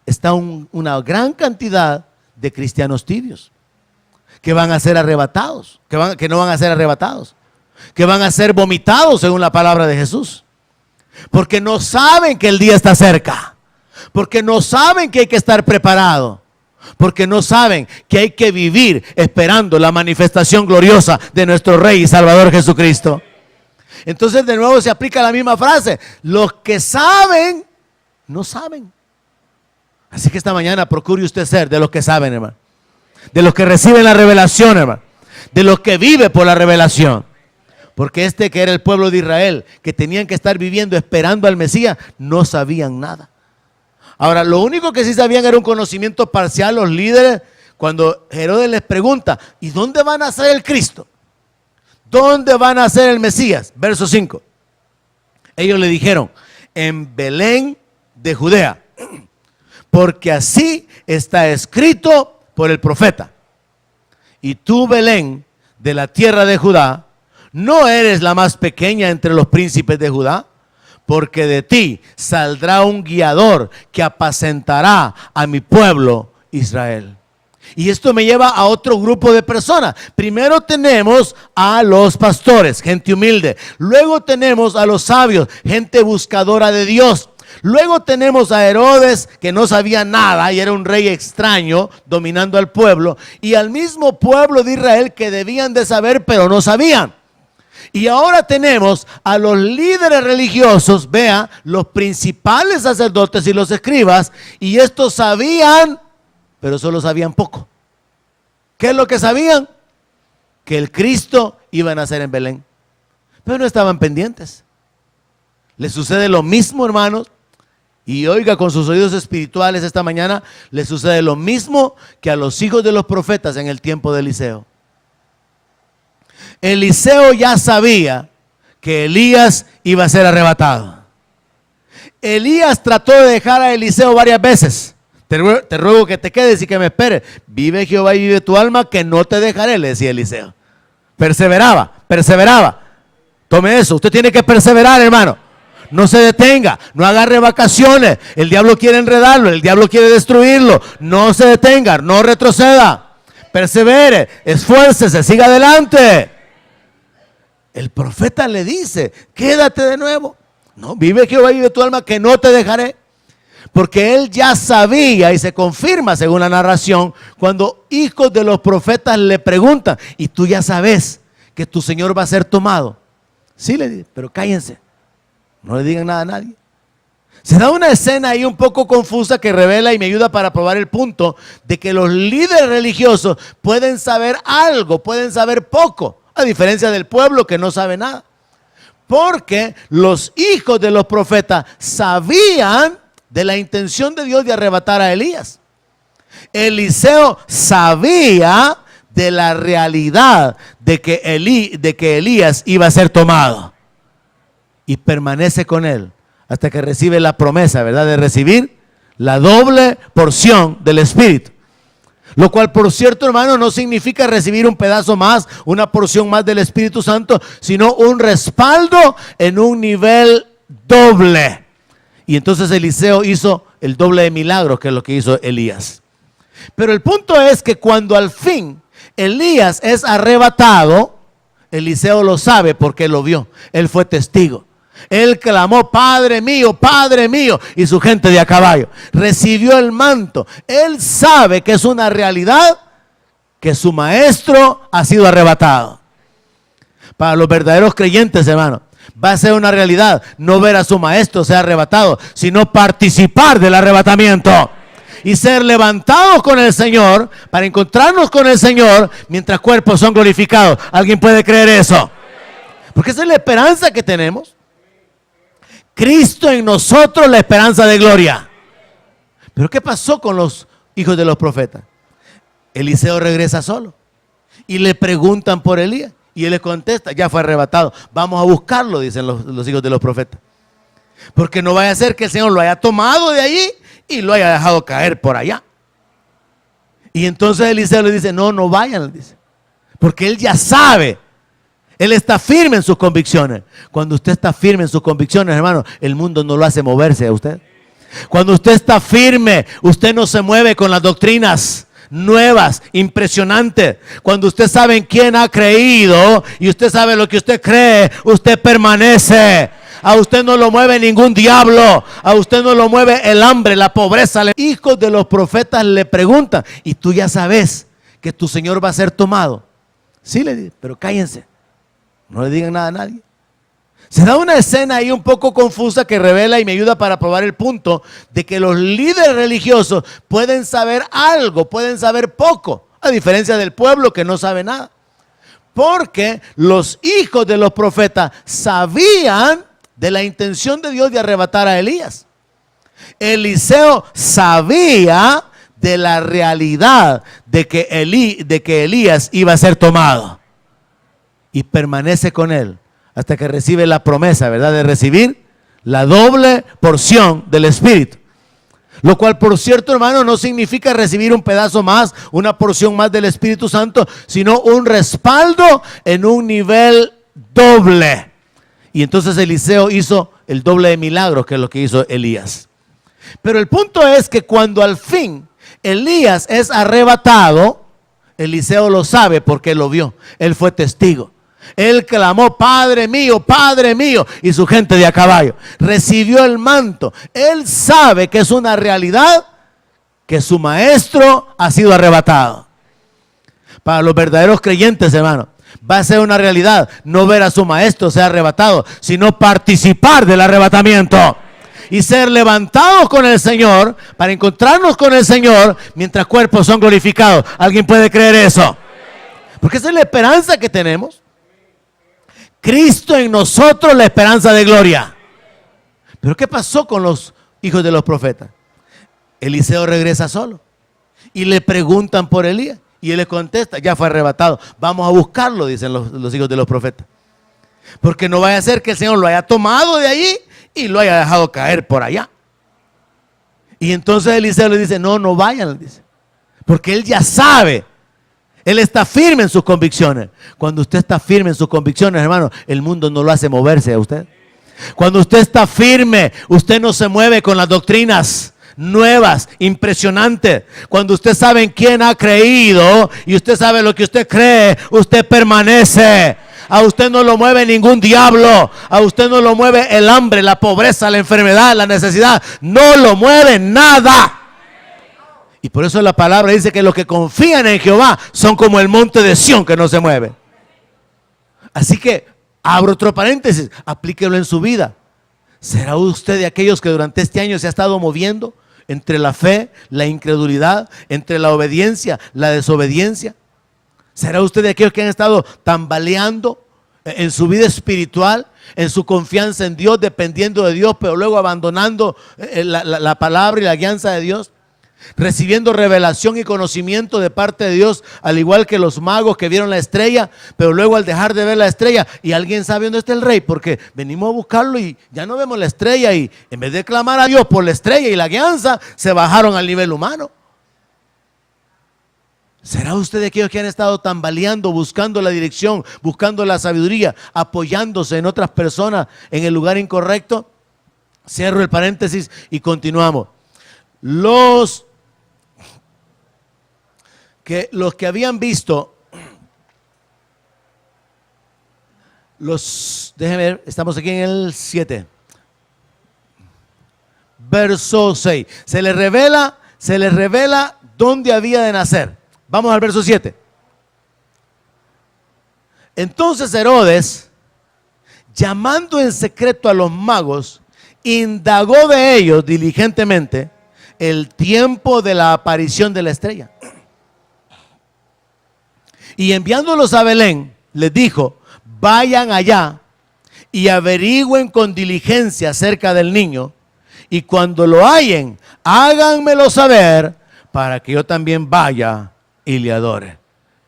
[SPEAKER 1] está una gran cantidad de cristianos tibios, que van a ser arrebatados, que no van a ser arrebatados, que van a ser vomitados según la palabra de Jesús, porque no saben que el día está cerca, porque no saben que hay que estar preparado, porque no saben que hay que vivir esperando la manifestación gloriosa de nuestro Rey y Salvador Jesucristo. Entonces de nuevo se aplica la misma frase: los que saben, no saben. Así que esta mañana procure usted ser de los que saben, hermano, de los que reciben la revelación, hermano, de los que viven por la revelación. Porque que era el pueblo de Israel, que tenían que estar viviendo esperando al Mesías, no sabían nada. Ahora, lo único que sí sabían era un conocimiento parcial los líderes, cuando Herodes les pregunta: ¿y dónde va a nacer el Cristo? ¿Dónde va a nacer el Mesías? Verso 5. Ellos le dijeron: en Belén de Judea, porque así está escrito por el profeta. Y tú, Belén, de la tierra de Judá, no eres la más pequeña entre los príncipes de Judá, porque de ti saldrá un guiador que apacentará a mi pueblo Israel. Y esto me lleva a otro grupo de personas. Primero tenemos a los pastores, gente humilde. Luego tenemos a los sabios, gente buscadora de Dios. Luego tenemos a Herodes, que no sabía nada y era un rey extraño dominando al pueblo, y al mismo pueblo de Israel que debían de saber pero no sabían. Y ahora tenemos a los líderes religiosos, vea, los principales sacerdotes y los escribas, y estos sabían, pero solo sabían poco. ¿Qué es lo que sabían? Que el Cristo iba a nacer en Belén, pero no estaban pendientes. Le sucede lo mismo, hermanos, y oiga con sus oídos espirituales esta mañana, le sucede lo mismo que a los hijos de los profetas en el tiempo de Eliseo. Eliseo ya sabía que Elías iba a ser arrebatado. Elías trató de dejar a Eliseo varias veces. Te ruego que te quedes y que me esperes. Vive Jehová y vive tu alma, que no te dejaré, le decía Eliseo. Perseveraba. Tome eso, usted tiene que perseverar, hermano. No se detenga, no agarre vacaciones. El diablo quiere enredarlo, el diablo quiere destruirlo. No se detenga, no retroceda. Persevere, esfuércese, siga adelante. El profeta le dice, quédate de nuevo. No, vive Jehová y vive tu alma, que no te dejaré. Porque él ya sabía, y se confirma según la narración, cuando hijos de los profetas le preguntan, y tú ya sabes que tu Señor va a ser tomado. Sí, le dice, pero cállense, no le digan nada a nadie. Se da una escena ahí un poco confusa que revela y me ayuda para probar el punto de que los líderes religiosos pueden saber algo, pueden saber poco, a diferencia del pueblo que no sabe nada. Porque los hijos de los profetas sabían de la intención de Dios de arrebatar a Elías. Eliseo sabía de la realidad de que Elías iba a ser tomado. Y permanece con él hasta que recibe la promesa, ¿verdad?, de recibir la doble porción del Espíritu. Lo cual, por cierto, hermano, no significa recibir un pedazo más, una porción más del Espíritu Santo, sino un respaldo en un nivel doble. Y entonces Eliseo hizo el doble de milagros, que es lo que hizo Elías. Pero el punto es que cuando al fin Elías es arrebatado, Eliseo lo sabe porque lo vio. Él fue testigo. Él clamó, Padre mío, y su gente de a caballo. Recibió el manto. Él sabe que es una realidad que su maestro ha sido arrebatado. Para los verdaderos creyentes, hermano, va a ser una realidad no ver a su maestro ser arrebatado, sino participar del arrebatamiento y ser levantados con el Señor para encontrarnos con el Señor mientras cuerpos son glorificados. ¿Alguien puede creer eso? Porque esa es la esperanza que tenemos. Cristo en nosotros, la esperanza de gloria. Pero ¿qué pasó con los hijos de los profetas? Eliseo regresa solo y le preguntan por Elías y él les contesta, ya fue arrebatado, vamos a buscarlo, dicen los hijos de los profetas, porque no vaya a ser que el Señor lo haya tomado de allí y lo haya dejado caer por allá. Y entonces Eliseo le dice, no vayan, dice, porque él ya sabe. Él está firme en sus convicciones. Cuando usted está firme en sus convicciones, hermano, el mundo no lo hace moverse a usted. Cuando usted está firme, usted no se mueve con las doctrinas nuevas, impresionantes. Cuando usted sabe en quién ha creído y usted sabe lo que usted cree, usted permanece. A usted no lo mueve ningún diablo. A usted no lo mueve el hambre, la pobreza. Hijos de los profetas le preguntan, y tú ya sabes que tu Señor va a ser tomado. Sí, le dice, pero cállense. No le digan nada a nadie. Se da una escena ahí un poco confusa que revela y me ayuda para probar el punto de que los líderes religiosos pueden saber algo, pueden saber poco, a diferencia del pueblo que no sabe nada. Porque los hijos de los profetas sabían de la intención de Dios de arrebatar a Elías. Eliseo sabía de la realidad de que Elías iba a ser tomado. Y permanece con él hasta que recibe la promesa, ¿verdad?, de recibir la doble porción del Espíritu. Lo cual, por cierto, hermano, no significa recibir un pedazo más, una porción más del Espíritu Santo, sino un respaldo en un nivel doble. Y entonces Eliseo hizo el doble de milagros, que es lo que hizo Elías. Pero el punto es que cuando al fin Elías es arrebatado, Eliseo lo sabe porque lo vio. Él fue testigo. Él clamó, Padre mío, y su gente de a caballo. Recibió el manto. Él sabe que es una realidad que su maestro ha sido arrebatado. Para los verdaderos creyentes, hermano, va a ser una realidad no ver a su maestro ser arrebatado, sino participar del arrebatamiento y ser levantados con el Señor para encontrarnos con el Señor mientras cuerpos son glorificados. ¿Alguien puede creer eso? Porque esa es la esperanza que tenemos. Cristo en nosotros, la esperanza de gloria. Pero ¿qué pasó con los hijos de los profetas? Eliseo regresa solo y le preguntan por Elías y él le contesta, ya fue arrebatado, vamos a buscarlo, dicen los hijos de los profetas, porque no vaya a ser que el Señor lo haya tomado de allí y lo haya dejado caer por allá. Y entonces Eliseo le dice, no vayan, dice, porque él ya sabe, él está firme en sus convicciones. Cuando usted está firme en sus convicciones, hermano, el mundo no lo hace moverse a usted. Cuando usted está firme, usted no se mueve con las doctrinas nuevas, impresionantes. Cuando usted sabe en quién ha creído y usted sabe lo que usted cree, usted permanece. A usted no lo mueve ningún diablo, a usted no lo mueve el hambre, la pobreza, la enfermedad, la necesidad, no lo mueve nada. Y por eso la palabra dice que los que confían en Jehová son como el monte de Sión que no se mueve. Así que abro otro paréntesis, aplíquelo en su vida. ¿Será usted de aquellos que durante este año se ha estado moviendo entre la fe, la incredulidad, entre la obediencia, la desobediencia? ¿Será usted de aquellos que han estado tambaleando en su vida espiritual, en su confianza en Dios, dependiendo de Dios, pero luego abandonando la palabra y la guianza de Dios? Recibiendo revelación y conocimiento de parte de Dios, al igual que los magos que vieron la estrella, pero luego al dejar de ver la estrella, y alguien sabe dónde está el rey, porque venimos a buscarlo y ya no vemos la estrella, y en vez de clamar a Dios por la estrella y la guianza, se bajaron al nivel humano. ¿Será usted de aquellos que han estado tambaleando, buscando la dirección, buscando la sabiduría, apoyándose en otras personas en el lugar incorrecto? Cierro el paréntesis y continuamos. Los que habían visto, déjenme ver, estamos aquí en el 7, verso 6, se les revela dónde había de nacer. Vamos al verso 7. Entonces Herodes, llamando en secreto a los magos, indagó de ellos diligentemente el tiempo de la aparición de la estrella. Y enviándolos a Belén, les dijo, vayan allá y averigüen con diligencia acerca del niño, y cuando lo hallen, háganmelo saber para que yo también vaya y le adore.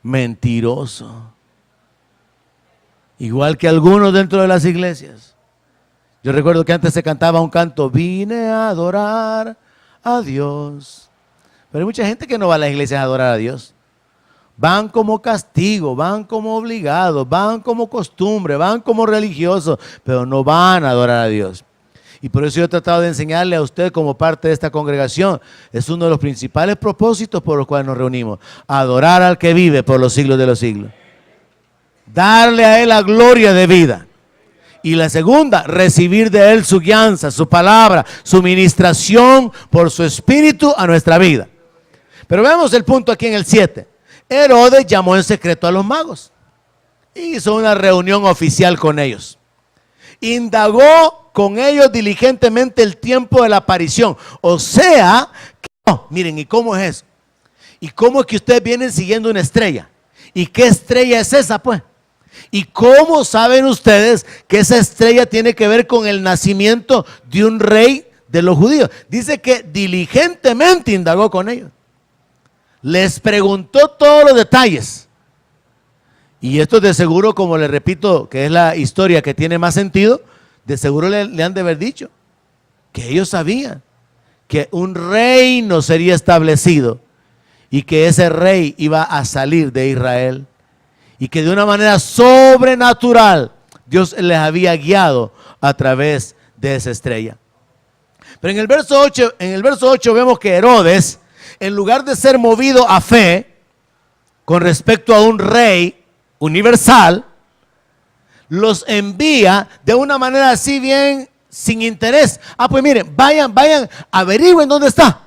[SPEAKER 1] Mentiroso. Igual que algunos dentro de las iglesias. Yo recuerdo que antes se cantaba un canto, vine a adorar a Dios. Pero hay mucha gente que no va a las iglesias a adorar a Dios. Van como castigo, van como obligados, van como costumbre, van como religiosos, pero no van a adorar a Dios. Y por eso yo he tratado de enseñarle a usted como parte de esta congregación, es uno de los principales propósitos por los cuales nos reunimos, adorar al que vive por los siglos de los siglos. Darle a Él la gloria de vida. Y la segunda, recibir de Él su guianza, su palabra, su ministración por su espíritu a nuestra vida. Pero veamos el punto aquí en el 7. Herodes llamó en secreto a los magos. Hizo una reunión oficial con ellos. Indagó con ellos diligentemente el tiempo de la aparición. O sea, miren, ¿y cómo es eso? ¿Y cómo es que ustedes vienen siguiendo una estrella? ¿Y qué estrella es esa, pues? ¿Y cómo saben ustedes que esa estrella tiene que ver con el nacimiento de un rey de los judíos? Dice que diligentemente indagó con ellos. Les preguntó todos los detalles. Y esto de seguro, como les repito, que es la historia que tiene más sentido, de seguro le han de haber dicho que ellos sabían que un reino sería establecido y que ese rey iba a salir de Israel y que de una manera sobrenatural Dios les había guiado a través de esa estrella. Pero en el verso 8 vemos que Herodes, en lugar de ser movido a fe con respecto a un rey universal, los envía de una manera así bien sin interés. Pues miren, vayan, averigüen dónde está.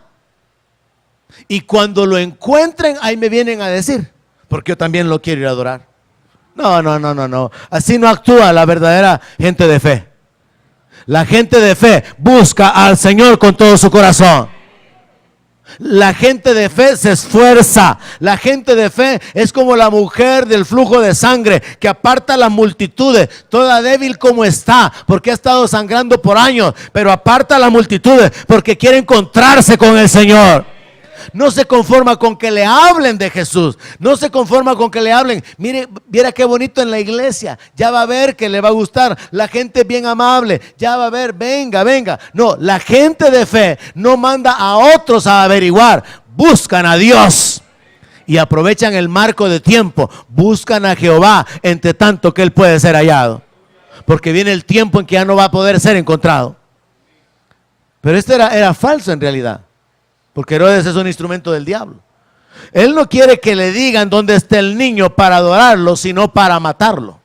[SPEAKER 1] Y cuando lo encuentren, ahí me vienen a decir, porque yo también lo quiero ir a adorar. No. Así no actúa la verdadera gente de fe. La gente de fe busca al Señor con todo su corazón. La gente de fe se esfuerza. La gente de fe es como la mujer del flujo de sangre que aparta las multitudes, toda débil como está, porque ha estado sangrando por años, pero aparta las multitudes porque quiere encontrarse con el Señor. No se conforma con que le hablen de Jesús. No se conforma con que le hablen. Mire, viera qué bonito en la iglesia. Ya va a ver que le va a gustar. La gente es bien amable. Ya va a ver, venga. No, la gente de fe no manda a otros a averiguar. Buscan a Dios. Y aprovechan el marco de tiempo. Buscan a Jehová entre tanto que Él puede ser hallado. Porque viene el tiempo en que ya no va a poder ser encontrado. Pero esto era falso en realidad. Porque Herodes es un instrumento del diablo. Él no quiere que le digan dónde está el niño para adorarlo, sino para matarlo.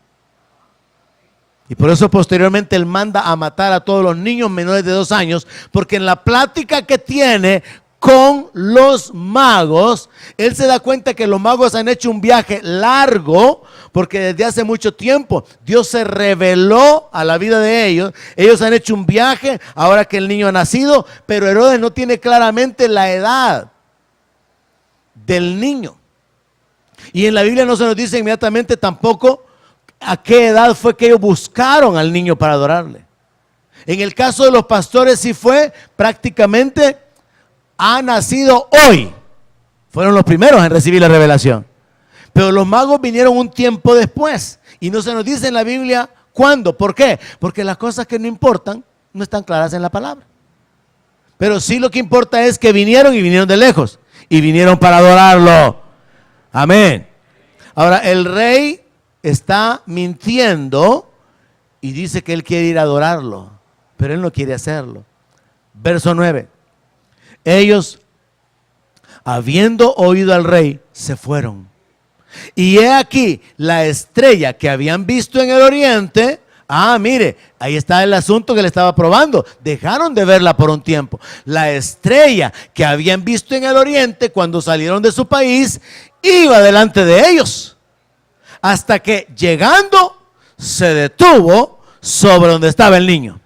[SPEAKER 1] Y por eso posteriormente él manda a matar a todos los niños menores de 2 años, porque en la plática que tiene con los magos, él se da cuenta que los magos han hecho un viaje largo, porque desde hace mucho tiempo Dios se reveló a la vida de ellos. Ellos han hecho un viaje ahora que el niño ha nacido, pero Herodes no tiene claramente la edad del niño. Y en la Biblia no se nos dice inmediatamente tampoco a qué edad fue que ellos buscaron al niño para adorarle. En el caso de los pastores sí fue prácticamente, ha nacido hoy. Fueron los primeros en recibir la revelación. Pero los magos vinieron un tiempo después. Y no se nos dice en la Biblia cuándo. ¿Por qué? Porque las cosas que no importan no están claras en la palabra. Pero sí lo que importa es que vinieron y vinieron de lejos. Y vinieron para adorarlo. Amén. Ahora el rey está mintiendo y dice que él quiere ir a adorarlo. Pero él no quiere hacerlo. Verso 9. Ellos, habiendo oído al rey, se fueron. Y he aquí la estrella que habían visto en el oriente. Mire, ahí está el asunto que le estaba probando. Dejaron de verla por un tiempo. La estrella que habían visto en el oriente cuando salieron de su país iba delante de ellos, hasta que llegando se detuvo sobre donde estaba el niño.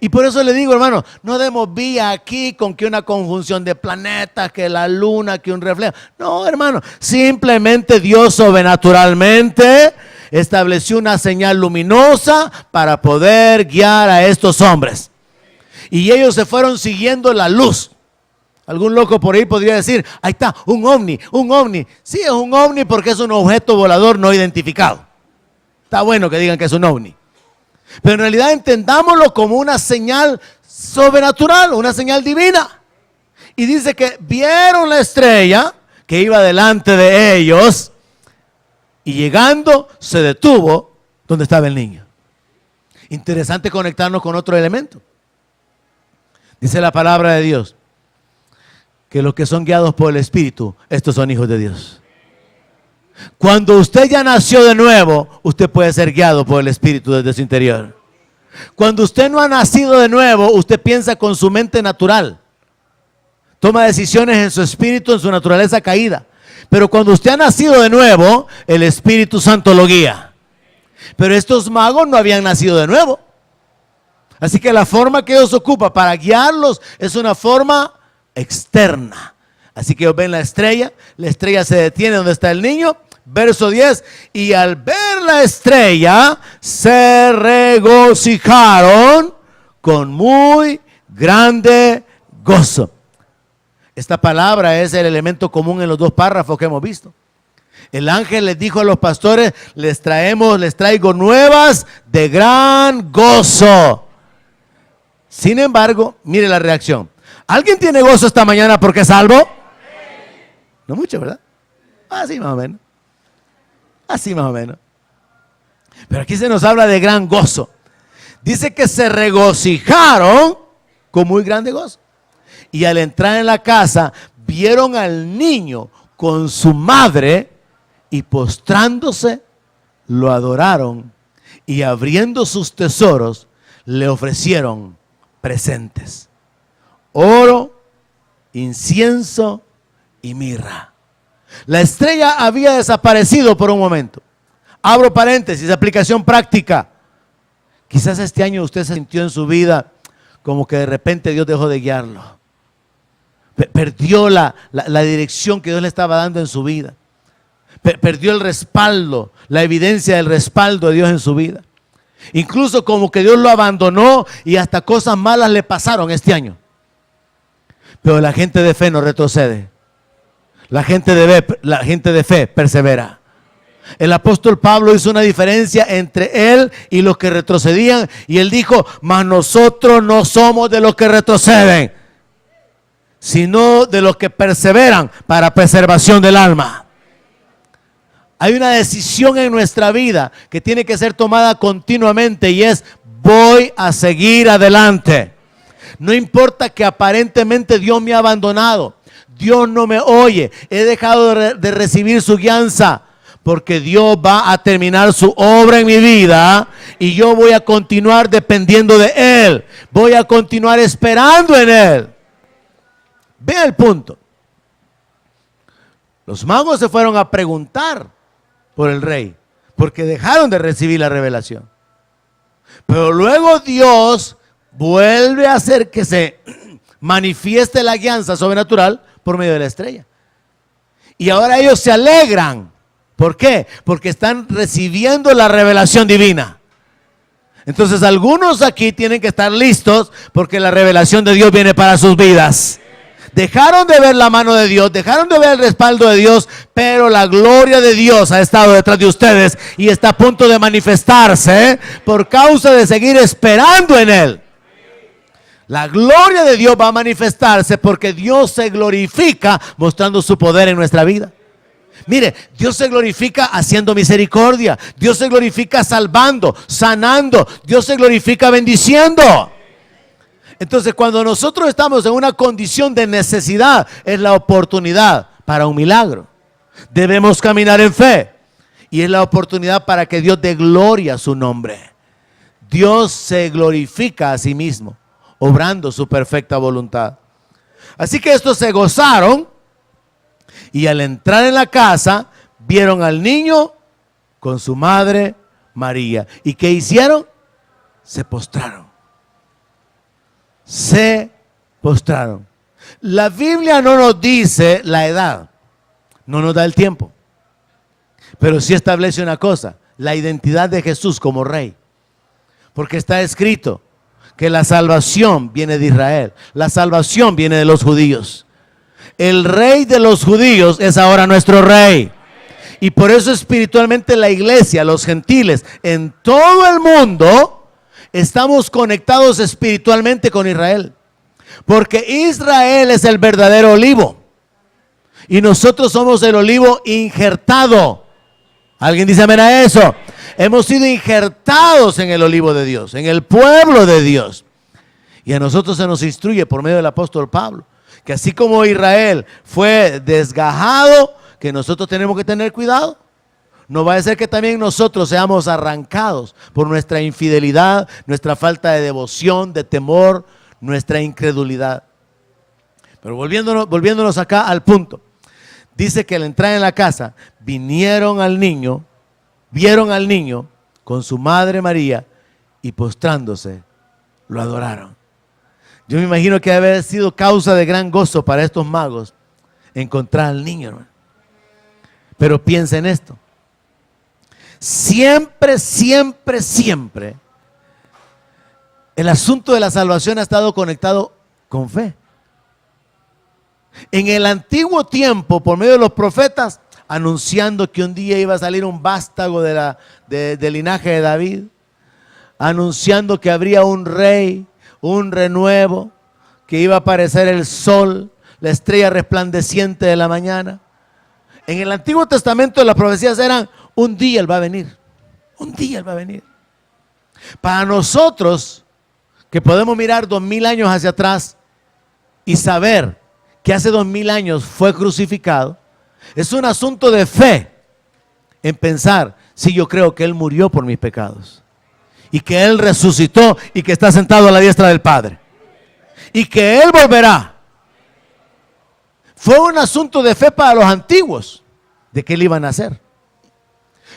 [SPEAKER 1] Y por eso le digo, hermano, no demos vía aquí con que una conjunción de planetas, que la luna, que un reflejo. No, hermano, simplemente Dios sobrenaturalmente estableció una señal luminosa para poder guiar a estos hombres. Y ellos se fueron siguiendo la luz. Algún loco por ahí podría decir, ahí está, un ovni. Sí, es un ovni porque es un objeto volador no identificado. Está bueno que digan que es un ovni. Pero en realidad entendámoslo como una señal sobrenatural, una señal divina. Y dice que vieron la estrella que iba delante de ellos y llegando se detuvo donde estaba el niño. Interesante conectarnos con otro elemento. Dice la palabra de Dios que los que son guiados por el Espíritu, estos son hijos de Dios. Cuando usted ya nació de nuevo, usted puede ser guiado por el Espíritu desde su interior. Cuando usted no ha nacido de nuevo, usted piensa con su mente natural. Toma decisiones en su espíritu, en su naturaleza caída. Pero cuando usted ha nacido de nuevo, el Espíritu Santo lo guía. Pero estos magos no habían nacido de nuevo. Así que la forma que Dios ocupa para guiarlos es una forma externa. Así que ellos ven la estrella se detiene donde está el niño. Verso 10, y al ver la estrella se regocijaron con muy grande gozo. Esta palabra es el elemento común en los 2 párrafos que hemos visto. El ángel les dijo a los pastores, les traigo nuevas de gran gozo. Sin embargo, mire la reacción. ¿Alguien tiene gozo esta mañana porque es salvo? No mucho, ¿verdad? Así más o menos. Así más o menos. Pero aquí se nos habla de gran gozo. Dice que se regocijaron con muy grande gozo. Y al entrar en la casa, vieron al niño con su madre y postrándose, lo adoraron y abriendo sus tesoros, le ofrecieron presentes: oro, incienso y mirra. La estrella había desaparecido por un momento. Abro paréntesis, aplicación práctica. Quizás este año usted se sintió en su vida como que de repente Dios dejó de guiarlo. Perdió la dirección que Dios le estaba dando en su vida. Perdió el respaldo, la evidencia del respaldo de Dios en su vida. Incluso como que Dios lo abandonó y hasta cosas malas le pasaron este año. Pero la gente de fe no retrocede. La gente de fe persevera. El apóstol Pablo hizo una diferencia entre él y los que retrocedían, y él dijo: mas nosotros no somos de los que retroceden, sino de los que perseveran para preservación del alma. Hay una decisión en nuestra vida que tiene que ser tomada continuamente, y es: voy a seguir adelante. No importa que aparentemente Dios me ha abandonado, Dios no me oye, he dejado de recibir su guianza, porque Dios va a terminar su obra en mi vida y yo voy a continuar dependiendo de Él. Voy a continuar esperando en Él. Vea el punto. Los magos se fueron a preguntar por el rey, porque dejaron de recibir la revelación. Pero luego Dios vuelve a hacer que se manifieste la guianza sobrenatural por medio de la estrella. Y ahora ellos se alegran. ¿Por qué? Porque están recibiendo la revelación divina. Entonces algunos aquí tienen que estar listos, porque la revelación de Dios viene para sus vidas. Dejaron de ver la mano de Dios, dejaron de ver el respaldo de Dios, pero la gloria de Dios ha estado detrás de ustedes y está a punto de manifestarse por causa de seguir esperando en Él. La gloria de Dios va a manifestarse porque Dios se glorifica mostrando su poder en nuestra vida. Mire, Dios se glorifica haciendo misericordia. Dios se glorifica salvando, sanando. Dios se glorifica bendiciendo. Entonces, cuando nosotros estamos en una condición de necesidad, es la oportunidad para un milagro. Debemos caminar en fe, y es la oportunidad para que Dios dé gloria a su nombre. Dios se glorifica a sí mismo, obrando su perfecta voluntad. Así que estos se gozaron, y al entrar en la casa, vieron al niño con su madre María. ¿Y qué hicieron? Se postraron. Se postraron. La Biblia no nos dice la edad, no nos da el tiempo, pero sí establece una cosa: la identidad de Jesús como rey. Porque está escrito que la salvación viene de Israel, la salvación viene de los judíos. El rey de los judíos es ahora nuestro rey. Y por eso espiritualmente la iglesia, los gentiles en todo el mundo, estamos conectados espiritualmente con Israel. Porque Israel es el verdadero olivo y nosotros somos el olivo injertado. ¿Alguien dice amén a eso? Hemos sido injertados en el olivo de Dios, en el pueblo de Dios. Y a nosotros se nos instruye por medio del apóstol Pablo que así como Israel fue desgajado, que nosotros tenemos que tener cuidado. No va a ser que también nosotros seamos arrancados por nuestra infidelidad, nuestra falta de devoción, de temor, nuestra incredulidad. Pero volviéndonos acá al punto, dice que al entrar en la casa, vieron al niño con su madre María, y postrándose, lo adoraron. Yo me imagino que debe haber sido causa de gran gozo para estos magos encontrar al niño, hermano. Pero piensa en esto. Siempre, siempre, siempre el asunto de la salvación ha estado conectado con fe. En el antiguo tiempo, por medio de los profetas, anunciando que un día iba a salir un vástago del linaje de David, anunciando que habría un rey, un renuevo, que iba a aparecer el sol, la estrella resplandeciente de la mañana. En el Antiguo Testamento las profecías eran: un día Él va a venir, un día Él va a venir. Para nosotros, que podemos mirar 2000 años hacia atrás y saber que hace 2000 años fue crucificado, es un asunto de fe en pensar: si yo creo que Él murió por mis pecados. y que Él resucitó y que está sentado a la diestra del Padre y que Él volverá. Fue un asunto de fe para los antiguos de que Él iba a nacer.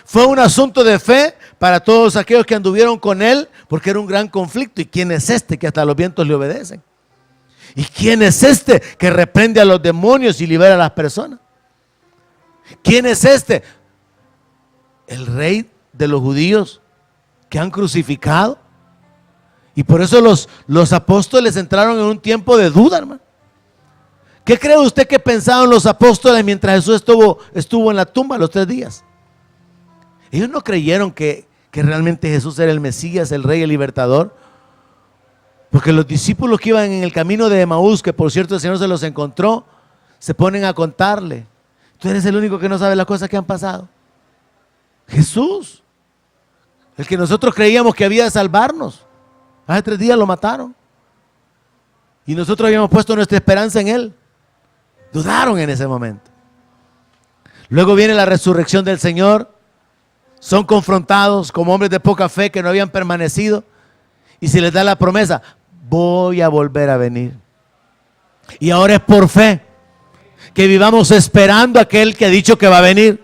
[SPEAKER 1] Fue un asunto de fe para todos aquellos que anduvieron con Él, porque era un gran conflicto. ¿Y quién es este que hasta los vientos le obedecen? ¿Y quién es este que reprende a los demonios y libera a las personas? ¿Quién es este? El rey de los judíos que han crucificado. Y por eso los apóstoles entraron en un tiempo de duda, hermano. ¿Qué cree usted que pensaban los apóstoles mientras Jesús estuvo en la tumba los 3 días? Ellos no creyeron que realmente Jesús era el Mesías, el Rey, el Libertador. Porque los discípulos que iban en el camino de Emaús, que por cierto el Señor se los encontró, se ponen a contarle: tú eres el único que no sabe las cosas que han pasado. Jesús, el que nosotros creíamos que había de salvarnos, hace 3 días lo mataron. Y nosotros habíamos puesto nuestra esperanza en Él. Dudaron en ese momento. Luego viene la resurrección del Señor. Son confrontados como hombres de poca fe que no habían permanecido. Y se les da la promesa: voy a volver a venir. Y ahora es por fe que vivamos esperando a aquel que ha dicho que va a venir.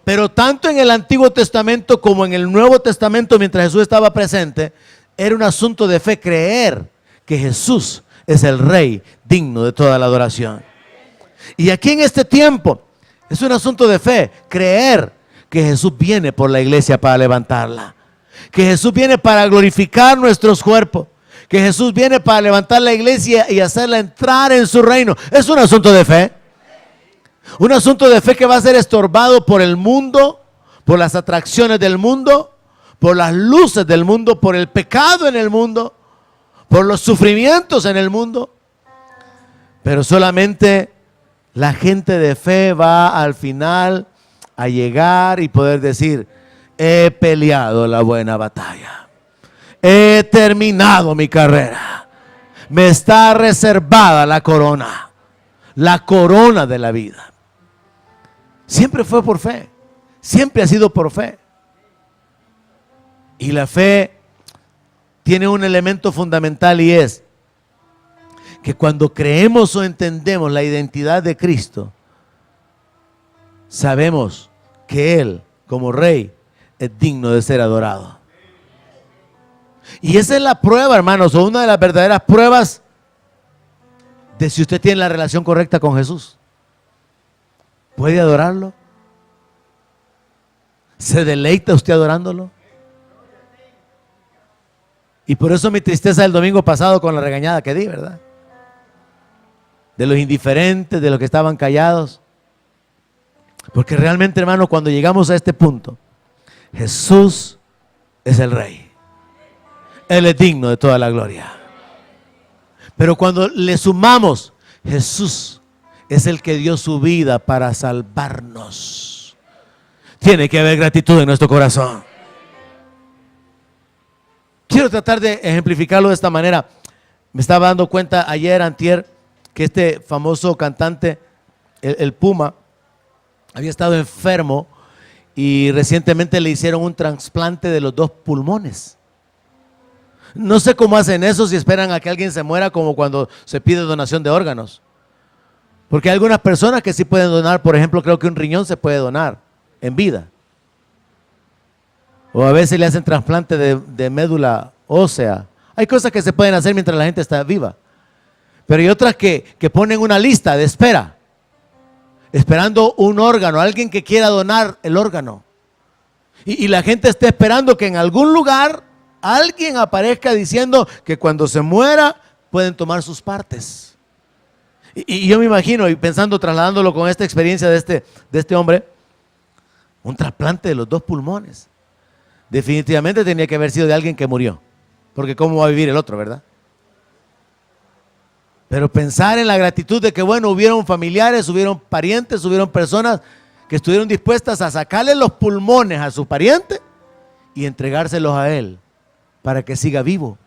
[SPEAKER 1] Pero tanto en el Antiguo Testamento como en el Nuevo Testamento, mientras Jesús estaba presente, era un asunto de fe creer que Jesús es el Rey digno de toda la adoración. Y aquí en este tiempo es un asunto de fe, creer que Jesús viene por la iglesia para levantarla, que Jesús viene para glorificar nuestros cuerpos, que Jesús viene para levantar la iglesia y hacerla entrar en su reino. Es un asunto de fe. Un asunto de fe que va a ser estorbado por el mundo, por las atracciones del mundo, por las luces del mundo, por el pecado en el mundo, por los sufrimientos en el mundo. Pero solamente la gente de fe va al final a llegar y poder decir: he peleado la buena batalla, he terminado mi carrera, me está reservada la corona de la vida. Siempre fue por fe, siempre ha sido por fe. Y la fe tiene un elemento fundamental, y es que cuando creemos o entendemos la identidad de Cristo, sabemos que Él, como Rey, es digno de ser adorado. Y esa es la prueba, hermanos, o una de las verdaderas pruebas de si usted tiene la relación correcta con Jesús. ¿Puede adorarlo? ¿Se deleita usted adorándolo? Y por eso mi tristeza del domingo pasado con la regañada que di, ¿verdad? De los indiferentes, de los que estaban callados. Porque realmente, hermano, cuando llegamos a este punto, Jesús es el Rey. Él es digno de toda la gloria. Pero cuando le sumamos, Jesús es el que dio su vida para salvarnos, tiene que haber gratitud en nuestro corazón. Quiero tratar de ejemplificarlo de esta manera. Me estaba dando cuenta ayer, antier, que este famoso cantante, el Puma, había estado enfermo y recientemente le hicieron un trasplante de los 2 pulmones. No sé cómo hacen eso, si esperan a que alguien se muera, como cuando se pide donación de órganos. Porque hay algunas personas que sí pueden donar. Por ejemplo, creo que un riñón se puede donar en vida. O a veces le hacen trasplante de médula ósea. Hay cosas que se pueden hacer mientras la gente está viva. Pero hay otras que ponen una lista de espera, esperando un órgano, alguien que quiera donar el órgano. Y la gente está esperando que en algún lugar alguien aparezca diciendo que cuando se muera pueden tomar sus partes. Y yo me imagino, y pensando, trasladándolo con esta experiencia de este hombre, un trasplante de los 2 pulmones. Definitivamente tenía que haber sido de alguien que murió, porque ¿cómo va a vivir el otro, verdad? Pero pensar en la gratitud de que, bueno, hubieron familiares, hubieron parientes, hubieron personas que estuvieron dispuestas a sacarle los pulmones a su pariente y entregárselos a él para que siga vivo,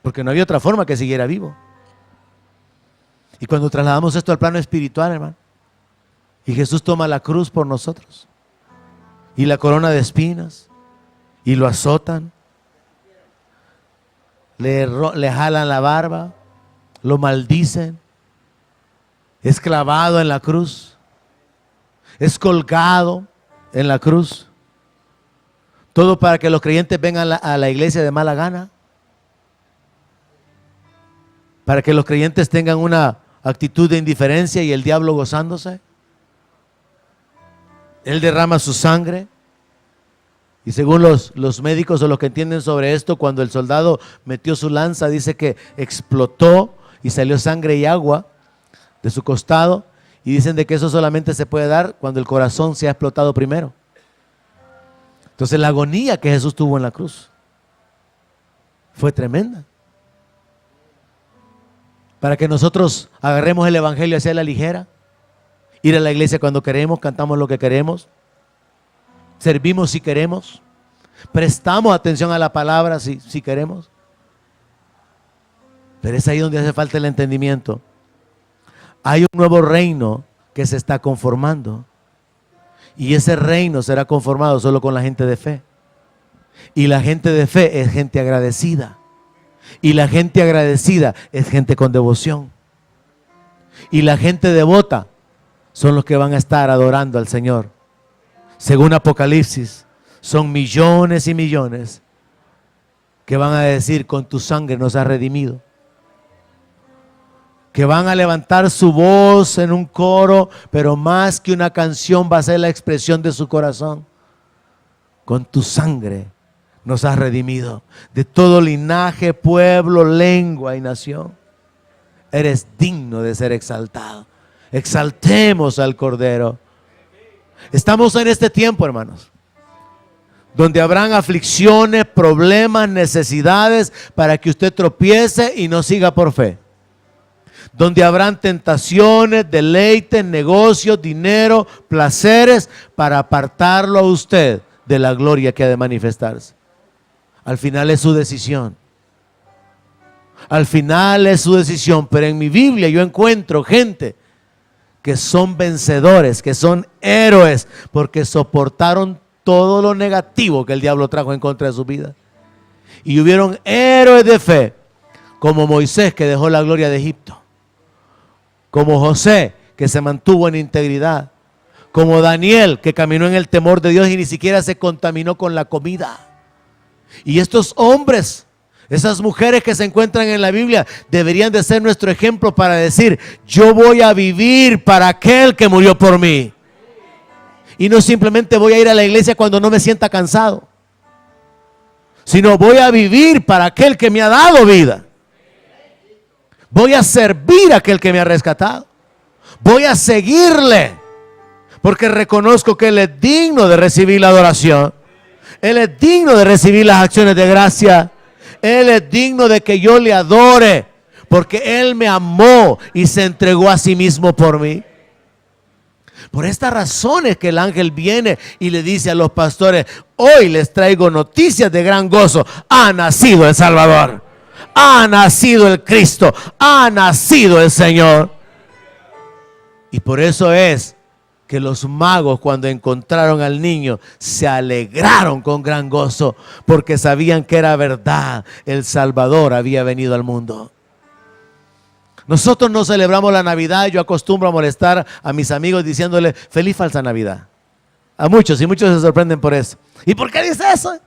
[SPEAKER 1] porque no había otra forma que siguiera vivo. Y cuando trasladamos esto al plano espiritual, hermano, y Jesús toma la cruz por nosotros, y la corona de espinas, y lo azotan, le jalan la barba, lo maldicen, es clavado en la cruz, es colgado en la cruz. Todo para que los creyentes vengan a la iglesia de mala gana, para que los creyentes tengan una actitud de indiferencia y el diablo gozándose. Él derrama su sangre. Y según los médicos o los que entienden sobre esto, cuando el soldado metió su lanza, dice que explotó y salió sangre y agua de su costado. Y dicen de que eso solamente se puede dar cuando el corazón se ha explotado primero. Entonces la agonía que Jesús tuvo en la cruz fue tremenda. Para que nosotros agarremos el evangelio hacia la ligera, ir a la iglesia cuando queremos, cantamos lo que queremos, servimos si queremos, prestamos atención a la palabra si queremos. Pero es ahí donde hace falta el entendimiento. Hay un nuevo reino que se está conformando. Y ese reino será conformado solo con la gente de fe. Y la gente de fe es gente agradecida. Y la gente agradecida es gente con devoción. Y la gente devota son los que van a estar adorando al Señor. Según Apocalipsis, son millones y millones que van a decir: con tu sangre nos has redimido. Que van a levantar su voz en un coro, pero más que una canción va a ser la expresión de su corazón. Con tu sangre nos has redimido de todo linaje, pueblo, lengua y nación. Eres digno de ser exaltado. Exaltemos al Cordero. Estamos en este tiempo, hermanos, donde habrán aflicciones, problemas, necesidades para que usted tropiece y no siga por fe. Donde habrán tentaciones, deleites, negocios, dinero, placeres para apartarlo a usted de la gloria que ha de manifestarse. Al final es su decisión. Al final es su decisión. Pero en mi Biblia yo encuentro gente que son vencedores, que son héroes, porque soportaron todo lo negativo que el diablo trajo en contra de su vida. Y hubieron héroes de fe, como Moisés, que dejó la gloria de Egipto, como José, que se mantuvo en integridad, como Daniel, que caminó en el temor de Dios y ni siquiera se contaminó con la comida. Y estos hombres, esas mujeres que se encuentran en la Biblia, deberían de ser nuestro ejemplo para decir: yo voy a vivir para aquel que murió por mí. Y no simplemente voy a ir a la iglesia cuando no me sienta cansado, sino voy a vivir para aquel que me ha dado vida. Voy a servir a aquel que me ha rescatado. Voy a seguirle, porque reconozco que Él es digno de recibir la adoración. Él es digno de recibir las acciones de gracia. Él es digno de que yo le adore, porque Él me amó y se entregó a sí mismo por mí. Por estas razones que el ángel viene y le dice a los pastores: hoy les traigo noticias de gran gozo. Ha nacido el Salvador, ha nacido el Cristo, ha nacido el Señor. Y por eso es que los magos, cuando encontraron al niño, se alegraron con gran gozo, porque sabían que era verdad, el Salvador había venido al mundo. Nosotros no celebramos la Navidad. Yo acostumbro a molestar a mis amigos diciéndole: feliz falsa Navidad. A muchos, y muchos se sorprenden por eso. ¿Y por qué dice eso?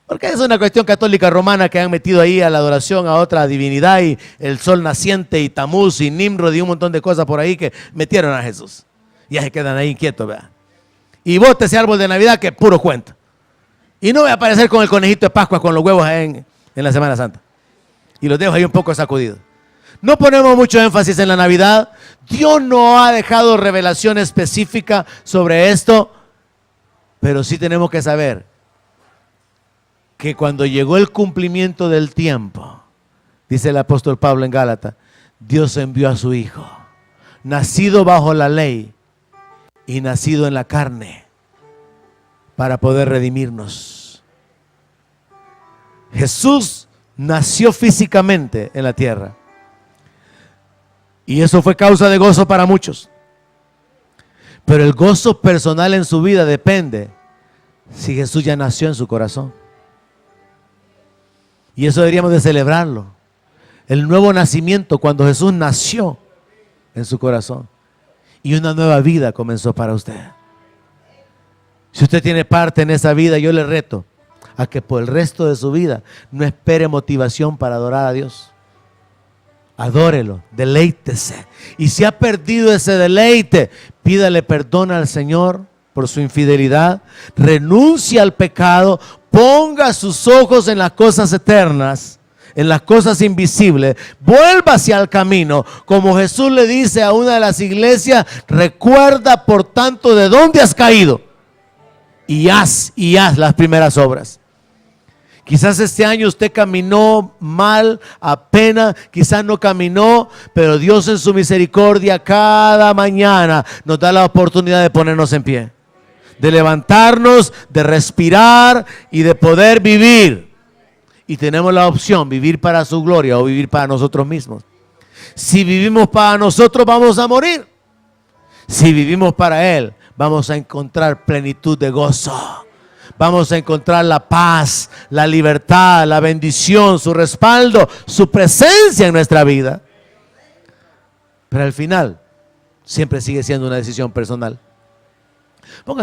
[SPEAKER 1] Porque es una cuestión católica romana que han metido ahí a la adoración a otra divinidad, y el sol naciente y Tamuz y Nimrod y un montón de cosas por ahí que metieron a Jesús. Y ya se quedan ahí inquietos, ¿verdad? Y bote ese árbol de Navidad que es puro cuento. Y no voy a aparecer con el conejito de Pascua con los huevos en la Semana Santa. Y los dejo ahí un poco sacudidos. No ponemos mucho énfasis en la Navidad. Dios no ha dejado revelación específica sobre esto. Pero sí tenemos que saber que cuando llegó el cumplimiento del tiempo, dice el apóstol Pablo en Gálatas, Dios envió a su Hijo, nacido bajo la ley y nacido en la carne, para poder redimirnos. Jesús nació físicamente en la tierra, y eso fue causa de gozo para muchos. Pero el gozo personal en su vida depende si Jesús ya nació en su corazón. Y eso deberíamos de celebrarlo. El nuevo nacimiento, cuando Jesús nació en su corazón. Y una nueva vida comenzó para usted. Si usted tiene parte en esa vida, yo le reto a que por el resto de su vida no espere motivación para adorar a Dios. Adórelo, deleítese. Y si ha perdido ese deleite, pídale perdón al Señor por su infidelidad. Renuncie al pecado. Ponga sus ojos en las cosas eternas, en las cosas invisibles. Vuelva hacia el camino. Como Jesús le dice a una de las iglesias, recuerda por tanto de dónde has caído y haz las primeras obras. Quizás este año usted caminó mal, apenas, quizás no caminó, pero Dios en su misericordia cada mañana nos da la oportunidad de ponernos en pie, de levantarnos, de respirar y de poder vivir. Y tenemos la opción, vivir para su gloria o vivir para nosotros mismos. Si vivimos para nosotros, vamos a morir. Si vivimos para Él, vamos a encontrar plenitud de gozo. Vamos a encontrar la paz, la libertad, la bendición, su respaldo, su presencia en nuestra vida. Pero al final, siempre sigue siendo una decisión personal. Ponga